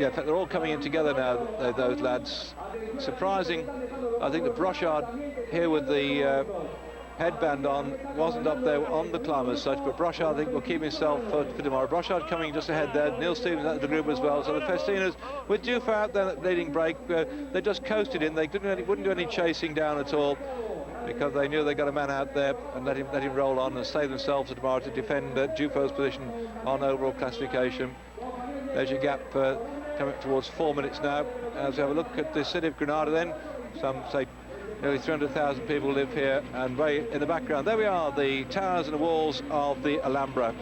in fact, they're all coming in together now, those lads. Surprising, I think the Brochard here with the headband on wasn't up there on the climb as such, but Brochard, I think, will keep himself for tomorrow. Brochard coming just ahead there, Neil Stevens out of the group as well, so the Festinas, with Dufo out there at leading break, they just coasted in. They wouldn't do any chasing down at all, because they knew they got a man out there, and let him roll on and save themselves for tomorrow to defend Dufo's position on overall classification. There's your gap coming up towards 4 minutes now. As we have a look at the city of Granada then, some say nearly 300,000 people live here, and way in the background, there we are, the towers and the walls of the Alhambra.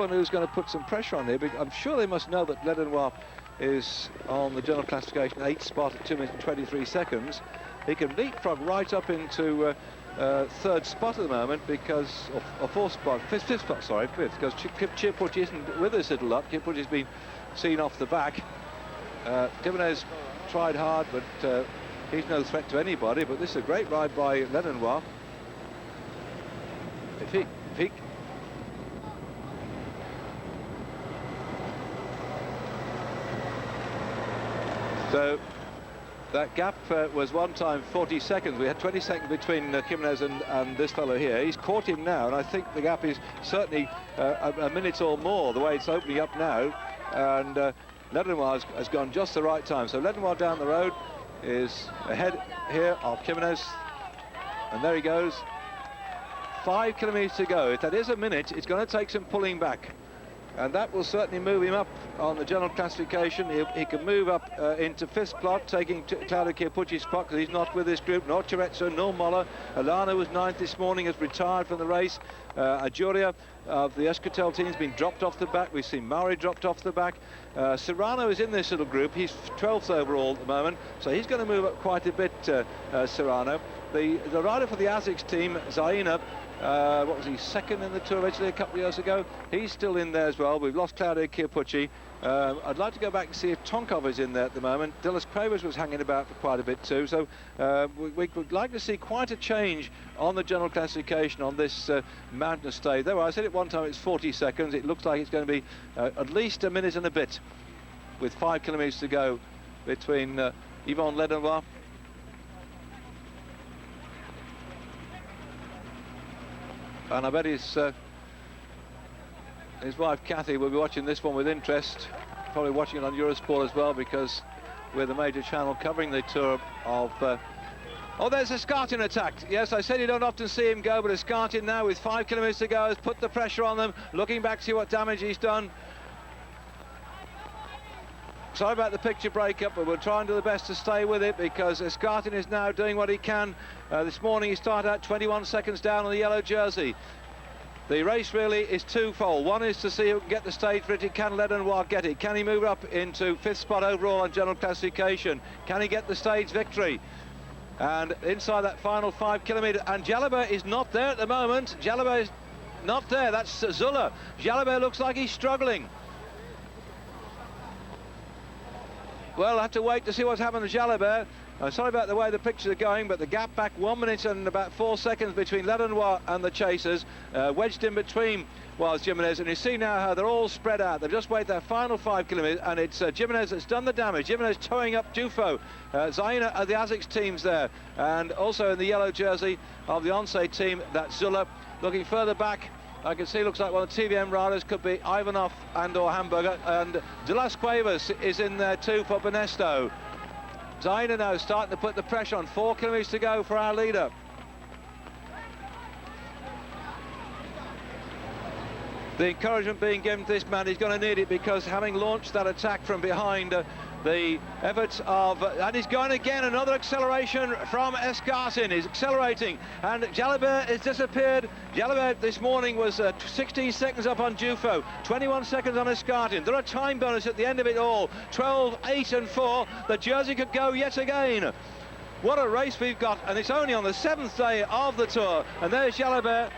Who's going to put some pressure on here, because I'm sure they must know that Ledenoir is on the general classification 8th spot at 2 minutes and 23 seconds. He can leapfrog right up into third spot at the moment, because, or fourth spot, fifth spot, sorry, fifth, because Chiappucci isn't with us a lot. Chiappucci's been seen off the back. Jimenez tried hard, but he's no threat to anybody, but this is a great ride by Ledenoir. If he So that gap was one time 40 seconds. We had 20 seconds between Jimenez and this fellow here. He's caught him now, and I think the gap is certainly a minute or more, the way it's opening up now. And Ledenoir has gone just the right time. So Ledenoir down the road is ahead here of Jimenez. And there he goes. 5 kilometres to go. If that is a minute, it's going to take some pulling back. And that will certainly move him up on the general classification. He can move up into 5th spot, taking Claudio Chiappucci's spot, because he's not with this group. Nor Cerezzo, nor Moller. Alana was 9th this morning, has retired from the race. Ajuria of the Escatel team has been dropped off the back. We've seen Mauri dropped off the back. Serrano is in this little group. He's 12th overall at the moment, so he's going to move up quite a bit, Serrano. The rider for the ASICS team, Zaina, what was he, second in the Tour of Italy a couple of years ago? He's still in there as well. We've lost Claudio Chiappucci. I'd like to go back and see if Tonkov is in there at the moment. Dillas Cuevas was hanging about for quite a bit too, so we would like to see quite a change on the general classification on this mountainous stage. Though I said it one time, it's 40 seconds. It looks like it's going to be at least a minute and a bit, with 5 kilometres to go between Yvon Ledenoir and I bet his wife Kathy will be watching this one with interest, probably watching it on Eurosport as well, because we're the major channel covering the tour of oh, there's Escartin attacked. Yes, I said you don't often see him go, but Escartin now with 5 kilometres to go has put the pressure on them, looking back to see what damage he's done. Sorry about the picture breakup, but we'll try and do the best to stay with it, because Escartin is now doing what he can. This morning he started out 21 seconds down on the yellow jersey. The race really is twofold. One is to see who can get the stage victory. Can Ledenoir get it? Can he move up into 5th spot overall on general classification? Can he get the stage victory? And inside that final 5 kilometres, and Jalabert is not there at the moment. Jalabert is not there. That's Zülle. Jalabert looks like he's struggling. Well, I'll have to wait to see what's happened to Jalabert. I'm sorry about the way the pictures are going, but the gap back 1 minute and about 4 seconds between Ledenoir and the chasers. Wedged in between was Jimenez, and you see now how they're all spread out. They've just waited that final 5 kilometres, and it's Jimenez that's done the damage. Jimenez towing up Dufo. Zaina are the ASICS teams there, and also in the yellow jersey of the Once team, that's Zülle. Looking further back, I can see looks like one of the TVM riders could be Ivanov and or Hamburger, and De Las Cuevas is in there too for Benesto. Zaina now starting to put the pressure on. 4 kilometres to go for our leader. The encouragement being given to this man, he's going to need it, because having launched that attack from behind, the efforts of, and he's going again, another acceleration from Escartin. He's accelerating, and Jalabert has disappeared. Jalabert this morning was 16 seconds up on Dufo, 21 seconds on Escartin. There are time bonus at the end of it all. 12, 8 and 4. The jersey could go yet again. What a race we've got, and it's only on the 7th day of the tour. And there's Jalabert.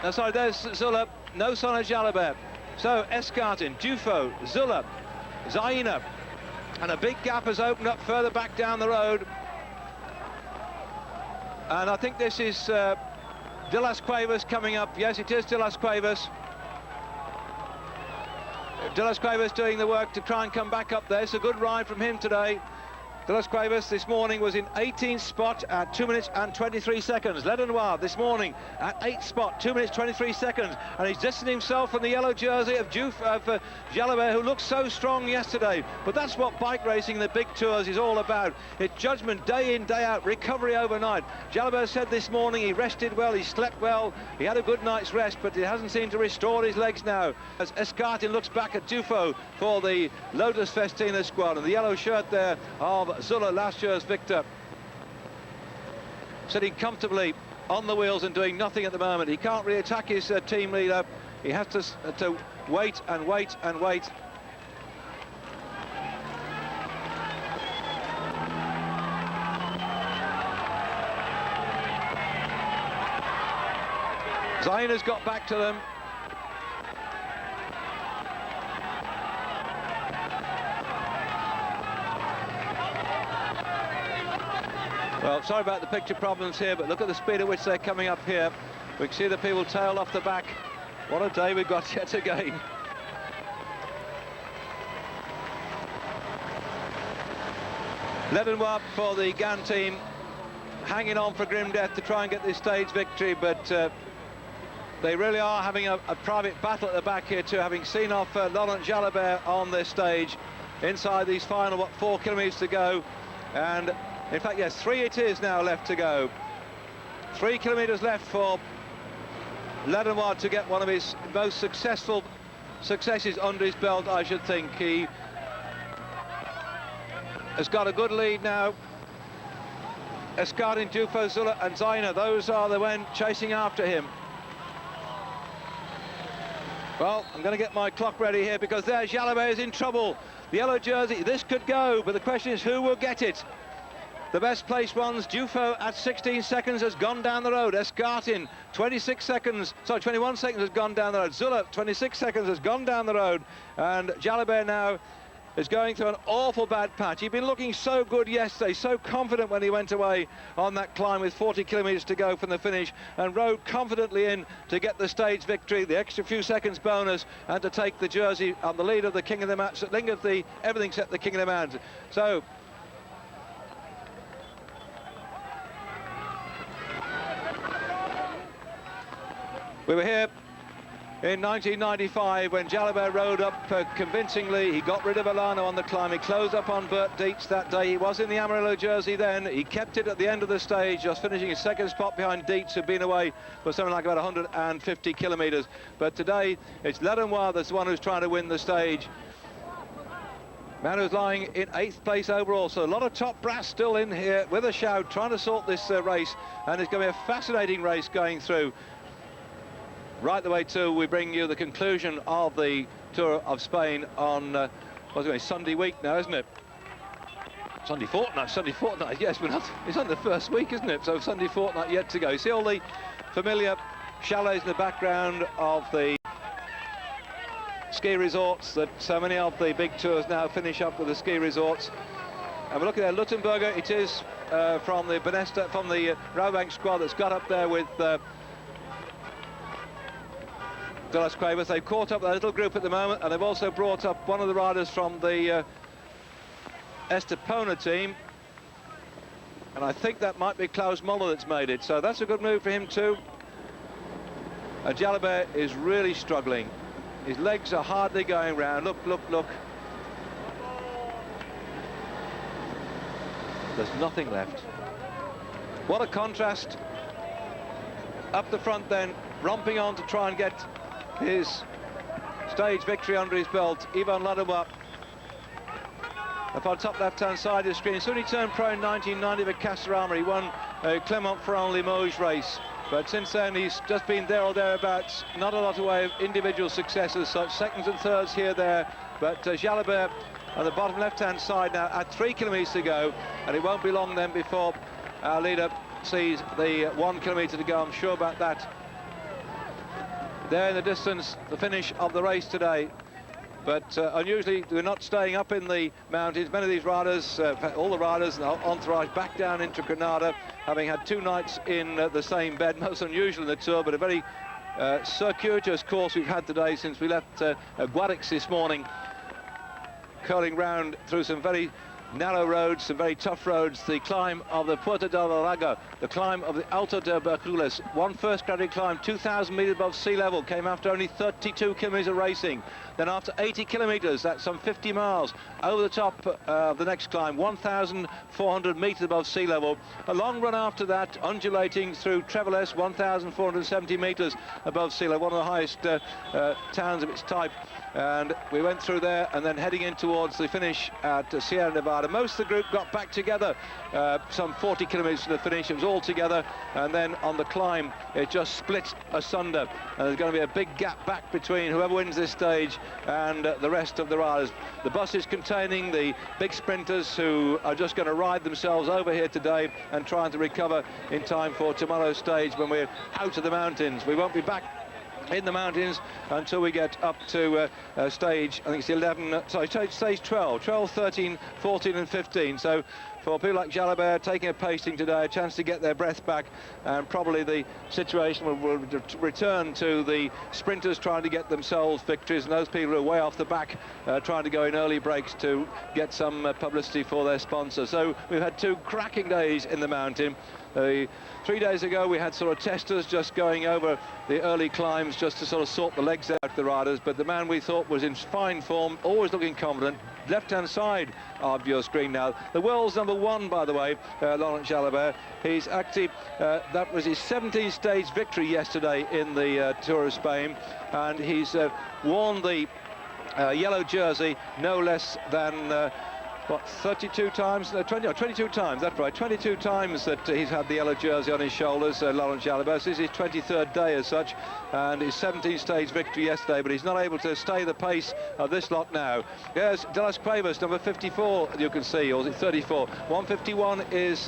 Sorry, there's Zülle. No sign of Jalabert. So Escartin, Dufo, Zülle, Zaina, and a big gap has opened up further back down the road. And I think this is De Las Cuevas coming up. Yes, it is De Las Cuevas. De Las Cuevas doing the work to try and come back up there. It's a good ride from him today. De Las Cuevas this morning was in 18th spot at 2 minutes and 23 seconds. Ledenoir this morning at 8th spot, 2 minutes 23 seconds, and he's distancing himself from the yellow jersey of Jalabert, who looked so strong yesterday. But that's what bike racing in the big tours is all about. It's judgment day in, day out, recovery overnight. Jalabert said this morning he rested well, he slept well, he had a good night's rest, but he hasn't seemed to restore his legs now. As Escartin looks back at Dufo for the Lotus Festina squad, and the yellow shirt there of Zülle, last year's victor, sitting comfortably on the wheels and doing nothing at the moment. He can't really attack his team leader. He has to wait and wait and wait. Zaina's got back to them. Well, sorry about the picture problems here, but look at the speed at which they're coming up here. We can see the people tail off the back. What a day we've got yet again. Ledenoir for the GAN team, hanging on for grim death to try and get this stage victory, but they really are having a private battle at the back here too, having seen off Laurent Jalabert on this stage inside these final, 4 kilometres to go. And in fact, yes, 3 it is now left to go. 3 kilometres left for Ledenoir to get one of his most successful successes under his belt, I should think. He has got a good lead now. Escartin, Dufo, Zülle and Zaina, those are the men chasing after him. Well, I'm going to get my clock ready here, because there Jalabert is in trouble. The yellow jersey, this could go, but the question is who will get it. The best placed ones, Dufo at 16 seconds has gone down the road. Escartin, 21 seconds has gone down the road. Zülle, 26 seconds has gone down the road. And Jalabert now is going through an awful bad patch. He'd been looking so good yesterday, so confident when he went away on that climb with 40 kilometres to go from the finish, and rode confidently in to get the stage victory, the extra few seconds bonus, and to take the jersey on the lead of the King of the Match, everything except the King of the Mountain. So we were here in 1995 when Jalabert rode up convincingly. He got rid of Alano on the climb. He closed up on Bert Dietz that day. He was in the Amarillo jersey then. He kept it at the end of the stage, just finishing his second spot behind Dietz, who'd been away for something like about 150 kilometres. But today, it's Ledenoir that's the one who's trying to win the stage. Man who's lying in 8th place overall, so a lot of top brass still in here with a shout, trying to sort this race, and it's going to be a fascinating race going through. right the way to we bring you the conclusion of the Tour of Spain on what's it going, Sunday week now, isn't it? Sunday fortnight, yes, we're not, it's on the first week, isn't it? So Sunday fortnight yet to go. You see all the familiar chalets in the background of the ski resorts that so many of the big tours now finish up with the ski resorts. And we're looking at Luttenberger. It is from the Benesta, from the Rabobank squad that's got up there with De Las Cuevas. They've caught up that little group at the moment, and they've also brought up one of the riders from the Estepona team, and I think that might be Klaus Muller that's made it, so that's a good move for him too. Jalabert is really struggling. His legs are hardly going round. Look, look, look. There's nothing left. What a contrast. Up the front then, romping on to try and get his stage victory under his belt, Ivan Ladova. Up on top left-hand side of the screen. Soon he turned pro in 1990 with Castorama. He won Clermont-Ferrand Limoges race. But since then, he's just been there or thereabouts. Not a lot of way of individual success as such. Seconds and thirds here, there. But Jalabert on the bottom left-hand side now at 3 kilometres to go. And it won't be long then before our leader sees the 1 kilometre to go. I'm sure about that. There in the distance, the finish of the race today. But unusually, we're not staying up in the mountains. Many of these riders, all the riders and the entourage, back down into Granada, having had 2 nights in the same bed. Most unusual in the Tour, but a very circuitous course we've had today since we left Guadix this morning, curling round through some very narrow roads, some very tough roads. The climb of the Puerta del Lago, the climb of the Alto de Bercules, one first gravity climb, 2,000 metres above sea level, came after only 32 kilometres of racing. Then after 80 kilometres, that's some 50 miles, over the top of the next climb, 1,400 metres above sea level. A long run after that, undulating through Treveles, 1,470 metres above sea level, one of the highest towns of its type. And we went through there and then heading in towards the finish at Sierra Nevada. Most of the group got back together some 40 kilometres to the finish. It was all together, and then on the climb it just split asunder, and there's going to be a big gap back between whoever wins this stage and the rest of the riders. The buses containing the big sprinters who are just going to ride themselves over here today and trying to recover in time for tomorrow's stage when we're out of the mountains. We won't be back in the mountains until we get up to stage, I think it's 11, sorry, stage 12, 13, 14 and 15. So for people like Jalabert taking a pasting today, a chance to get their breath back, and probably the situation will return to the sprinters trying to get themselves victories, and those people who are way off the back trying to go in early breaks to get some publicity for their sponsor. So we've had 2 cracking days in the mountain. 3 days ago we had sort of testers just going over the early climbs just to sort of sort the legs out of the riders, but the man we thought was in fine form, always looking confident, left-hand side of your screen now, the world's #1, by the way, Laurent Jalabert. He's actually, that was his 17th stage victory yesterday in the Tour of Spain, and he's worn the yellow jersey no less than 32 times, 22 times, that's right, 22 times that he's had the yellow jersey on his shoulders, Laurent Jalabert. This is his 23rd day as such, and his 17th stage victory yesterday, but he's not able to stay the pace of this lot now. Here's De Las Cuevas, number 54, you can see, or is it 34? 151 is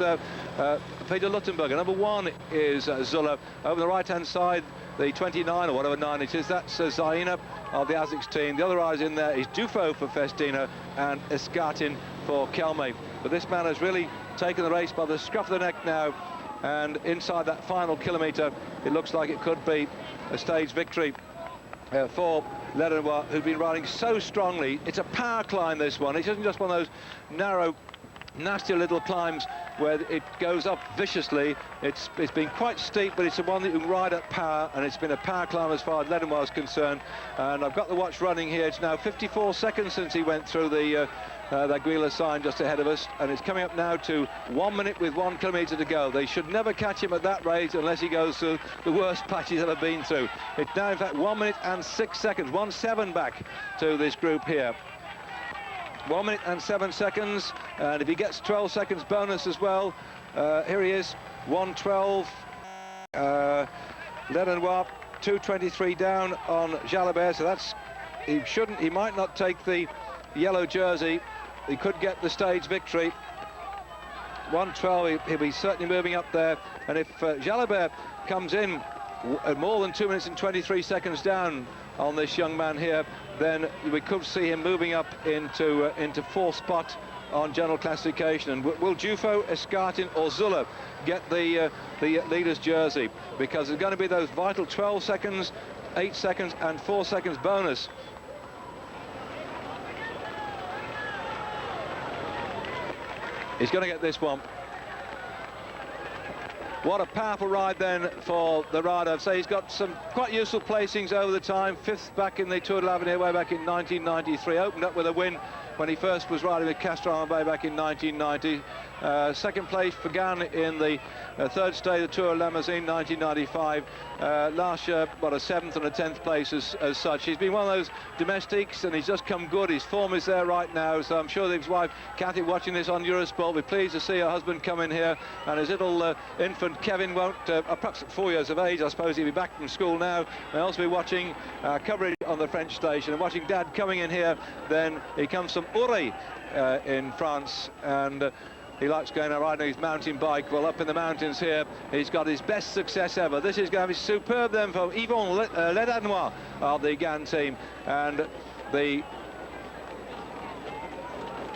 Peter Luttenberger, number 1 is Zülle. Over the right-hand side, the 29 or whatever 9 it is, that's Zaina of the ASICS team. The other riders in there is Dufo for Festina and Escatin for Kelme. But this man has really taken the race by the scruff of the neck now, and inside that final kilometre it looks like it could be a stage victory for Ledenois, who've been riding so strongly. It's a power climb, this one. It isn't just one of those narrow, nasty little climbs where it goes up viciously. It's been quite steep, but it's the one that you can ride at power, and it's been a power climb as far as Ledenois is concerned. And I've got the watch running here. It's now 54 seconds since he went through the Aguila sign just ahead of us, and it's coming up now to 1 minute with 1 kilometre to go. They should never catch him at that rate unless he goes through the worst patch he's ever been through. It's now in fact 1 minute and 6 seconds, 1:07 back to this group here. 1 minute and 7 seconds, and if he gets 12 seconds bonus as well, here he is, 1:12. Ledenois 2:23 down on Jalabert, so that's, he might not take the yellow jersey. He could get the stage victory. 1:12, he'll be certainly moving up there, and if Jalabert comes in more than 2 minutes and 23 seconds down on this young man here, then we could see him moving up into fourth spot on general classification. And will Dufo, Escartin or Zülle get the leader's jersey? Because there's going to be those vital 12 seconds, 8 seconds and 4 seconds bonus. He's going to get this one. What a powerful ride then for the rider. I'd say he's got some quite useful placings over the time. 5th back in the Tour de l'Avenir way back in 1993. Opened up with a win when he first was riding with Castro Bay back in 1990. 2nd place for Gann in the 3rd stage of the Tour of Limousin 1995. Last year, what, a 7th and a 10th place as such. He's been one of those domestics, and he's just come good. His form is there right now, so I'm sure that his wife Kathy, watching this on Eurosport, will be pleased to see her husband come in here, and his little infant Kevin won't, perhaps at 4 years of age, I suppose he'll be back from school now. They'll also be watching coverage on the French station and watching Dad coming in here. Then he comes from Uri in France, and he likes going out riding his mountain bike. Well, up in the mountains here, he's got his best success ever. This is going to be superb then for Yvon Ledanois of the Gann team. And the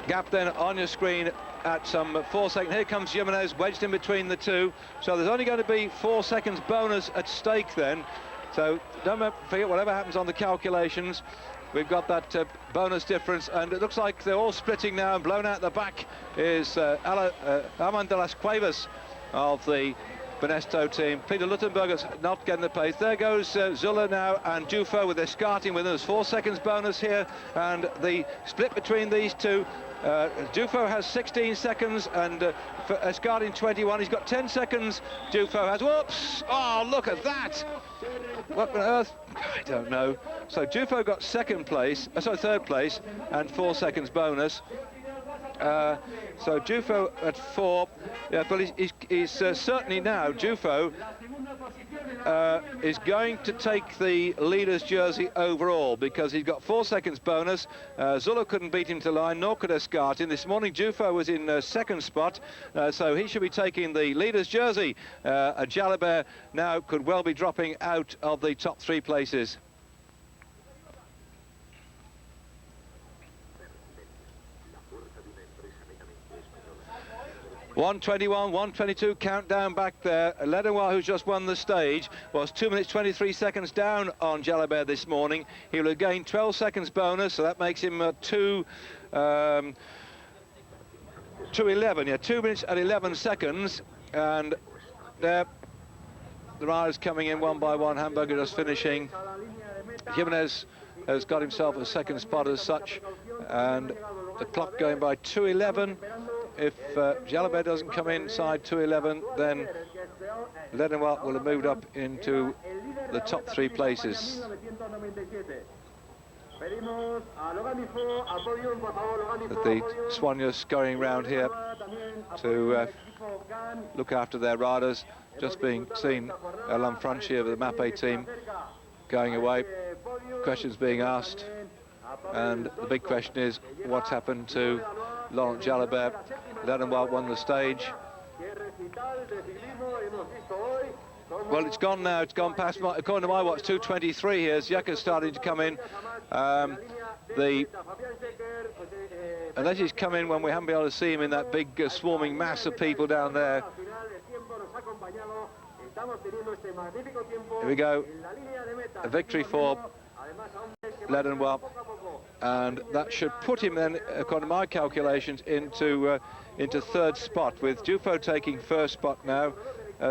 gap then on your screen at some 4 seconds. Here comes Jimenez wedged in between the two. So there's only going to be 4 seconds bonus at stake then. So don't forget, whatever happens on the calculations, we've got that bonus difference, and it looks like they're all splitting now, and blown out the back is Armand de las Cuevas of the Benesto team. Peter Luttenberger's not getting the pace. There goes Zülle now, and Dufo with Escartin with us. 4 seconds bonus here, and the split between these two. Dufo has 16 seconds, and for Escartin 21. He's got 10 seconds. Dufo has, whoops! Oh, look at that! What on earth? I don't know. So Dufo got 2nd place, sorry, 3rd place, and 4 seconds bonus. So Dufo at 4. Yeah, but he's certainly now, Dufo is going to take the leader's jersey overall, because he's got 4 seconds bonus. Zülle couldn't beat him to line, nor could Escartin. This morning Dufo was in 2nd spot, so he should be taking the leader's jersey. Jalabert now could well be dropping out of the top 3 places. 1:21, 1:22 countdown back there. Ledanois, who's just won the stage, was 2 minutes 23 seconds down on Jalabert this morning. He will have gained 12 seconds bonus, so that makes him 2:11. Yeah, 2 minutes and 11 seconds. And there, the riders coming in one by one. Hamburger just finishing. Jimenez has got himself a 2nd spot as such, and the clock going by 2:11. If Jalabert doesn't come inside 2:11, then Ledanois will have moved up into the top 3 places. The Soigneurs scurrying around here to look after their riders. Just being seen, Lanfranchi of the Mappe team going away. Questions being asked, and the big question is, what's happened to Laurent Jalabert? Ledanois won the stage. Well, it's gone now. It's gone past my, according to my watch, 2:23 here. Zjeka's starting to come in. Unless he's come in when we haven't been able to see him in that big swarming mass of people down there. Here we go. A victory for Ledanois, and that should put him then, according to my calculations, into 3rd spot, with Dufo taking 1st spot now.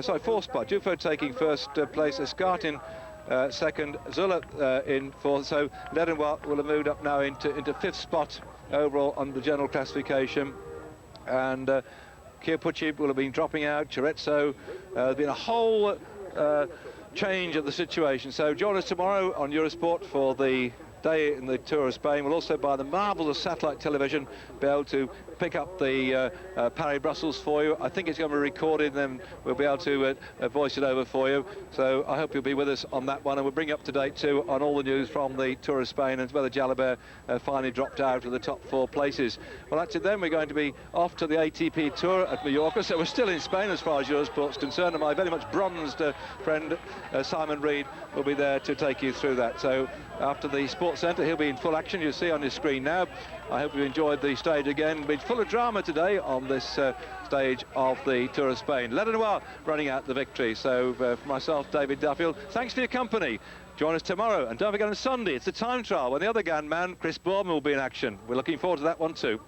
Sorry, 4th spot. Dufo taking 1st place, Escartin 2nd, Zülle in 4th. So Ledanois will have moved up now into 5th spot overall on the general classification, and Chiappucci will have been dropping out. Chirezzo, there's been a whole change of the situation. So join us tomorrow on Eurosport for the day in the Tour of Spain. We'll also, by the marvels of satellite television, be able to pick up the Paris-Brussels for you. I think it's going to be recorded, and then we'll be able to voice it over for you. So I hope you'll be with us on that one, and we'll bring you up to date too on all the news from the Tour of Spain and whether Jalabert finally dropped out of the top 4 places. Well, that's it then. We're going to be off to the ATP Tour at Mallorca, so we're still in Spain as far as Eurosport's concerned, and my very much bronzed friend Simon Reed will be there to take you through that. So after the Sports Centre, he'll be in full action. You'll see on your screen now. I hope you enjoyed the stage again. It's full of drama today on this stage of the Tour of Spain. Lenoir running out the victory. So for myself, David Duffield, thanks for your company. Join us tomorrow, and don't forget on Sunday it's the time trial when the other gun man, Chris Bourman, will be in action. We're looking forward to that one too.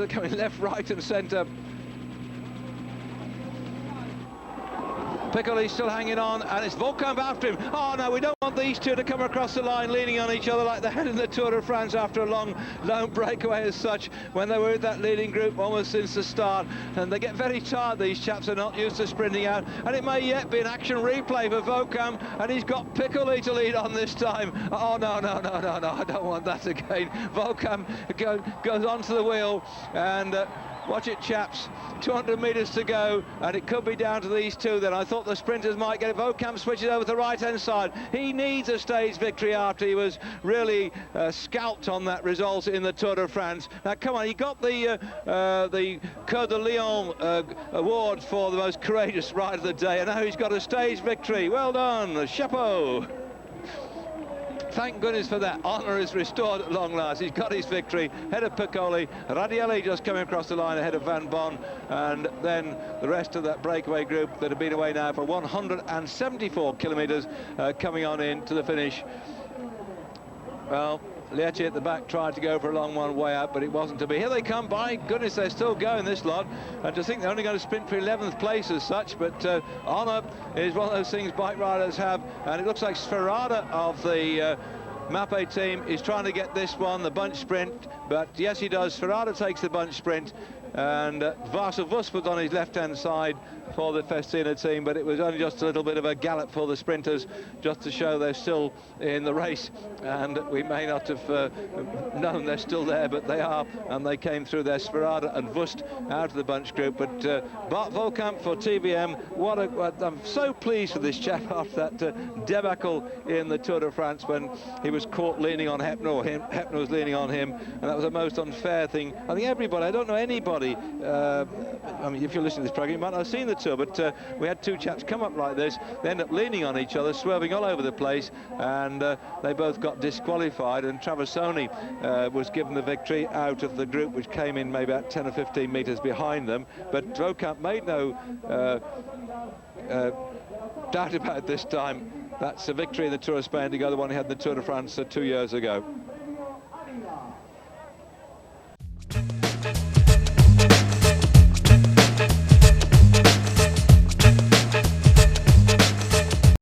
Coming left, right and centre. Piccoli's still hanging on, and it's Volkamp after him. Oh no, we don't want these two to come across the line leaning on each other like they had in the Tour de France after a long breakaway as such, when they were in that leading group almost since the start. And they get very tired, these chaps are not used to sprinting out, and it may yet be an action replay for Volkamp, and he's got Piccoli to lead on this time. Oh no, I don't want that again. Volkamp goes onto the wheel, and watch it, chaps. 200 metres to go, and it could be down to these two then. I thought the sprinters might get it. Volkamp switches over to the right-hand side. He needs a stage victory after he was really scalped on that result in the Tour de France. Now, come on, he got the Coeur de Lion award for the most courageous ride of the day, and now he's got a stage victory. Well done, chapeau. Thank goodness for that. Honour is restored at long last. He's got his victory. Head of Piccoli. Radielli just coming across the line ahead of Van Bon. And then the rest of that breakaway group that have been away now for 174 kilometres coming on in to the finish. Well, Lietchi at the back tried to go for a long one way out, but it wasn't to be. Here they come. By goodness, they're still going, this lot. And to think they're only going to sprint for 11th place as such, but honour is one of those things bike riders have, and it looks like Sferrada of the Mappe team is trying to get this one, the bunch sprint, but yes, he does. Sferrada takes the bunch sprint, and Varsa Vus was on his left-hand side for the Festina team, but it was only just a little bit of a gallop for the sprinters, just to show they're still in the race, and we may not have known they're still there, but they are, and they came through there. Sferrada and Vust out of the bunch group, but Bart Volkamp for TBM, I'm so pleased with this chap after that debacle in the Tour de France when he was caught leaning on Hepner, or Hepner was leaning on him, and that was the most unfair thing. I think everybody, I don't know anybody, I mean, if you're listening to this program, you might not have seen the Tour, but we had two chaps come up like this, they end up leaning on each other, swerving all over the place, and they both got disqualified, and Traversoni was given the victory out of the group, which came in maybe about 10 or 15 metres behind them. But Volkamp made no doubt about it this time. That's a victory in the Tour of Spain to go the one he had in the Tour de France 2 years ago.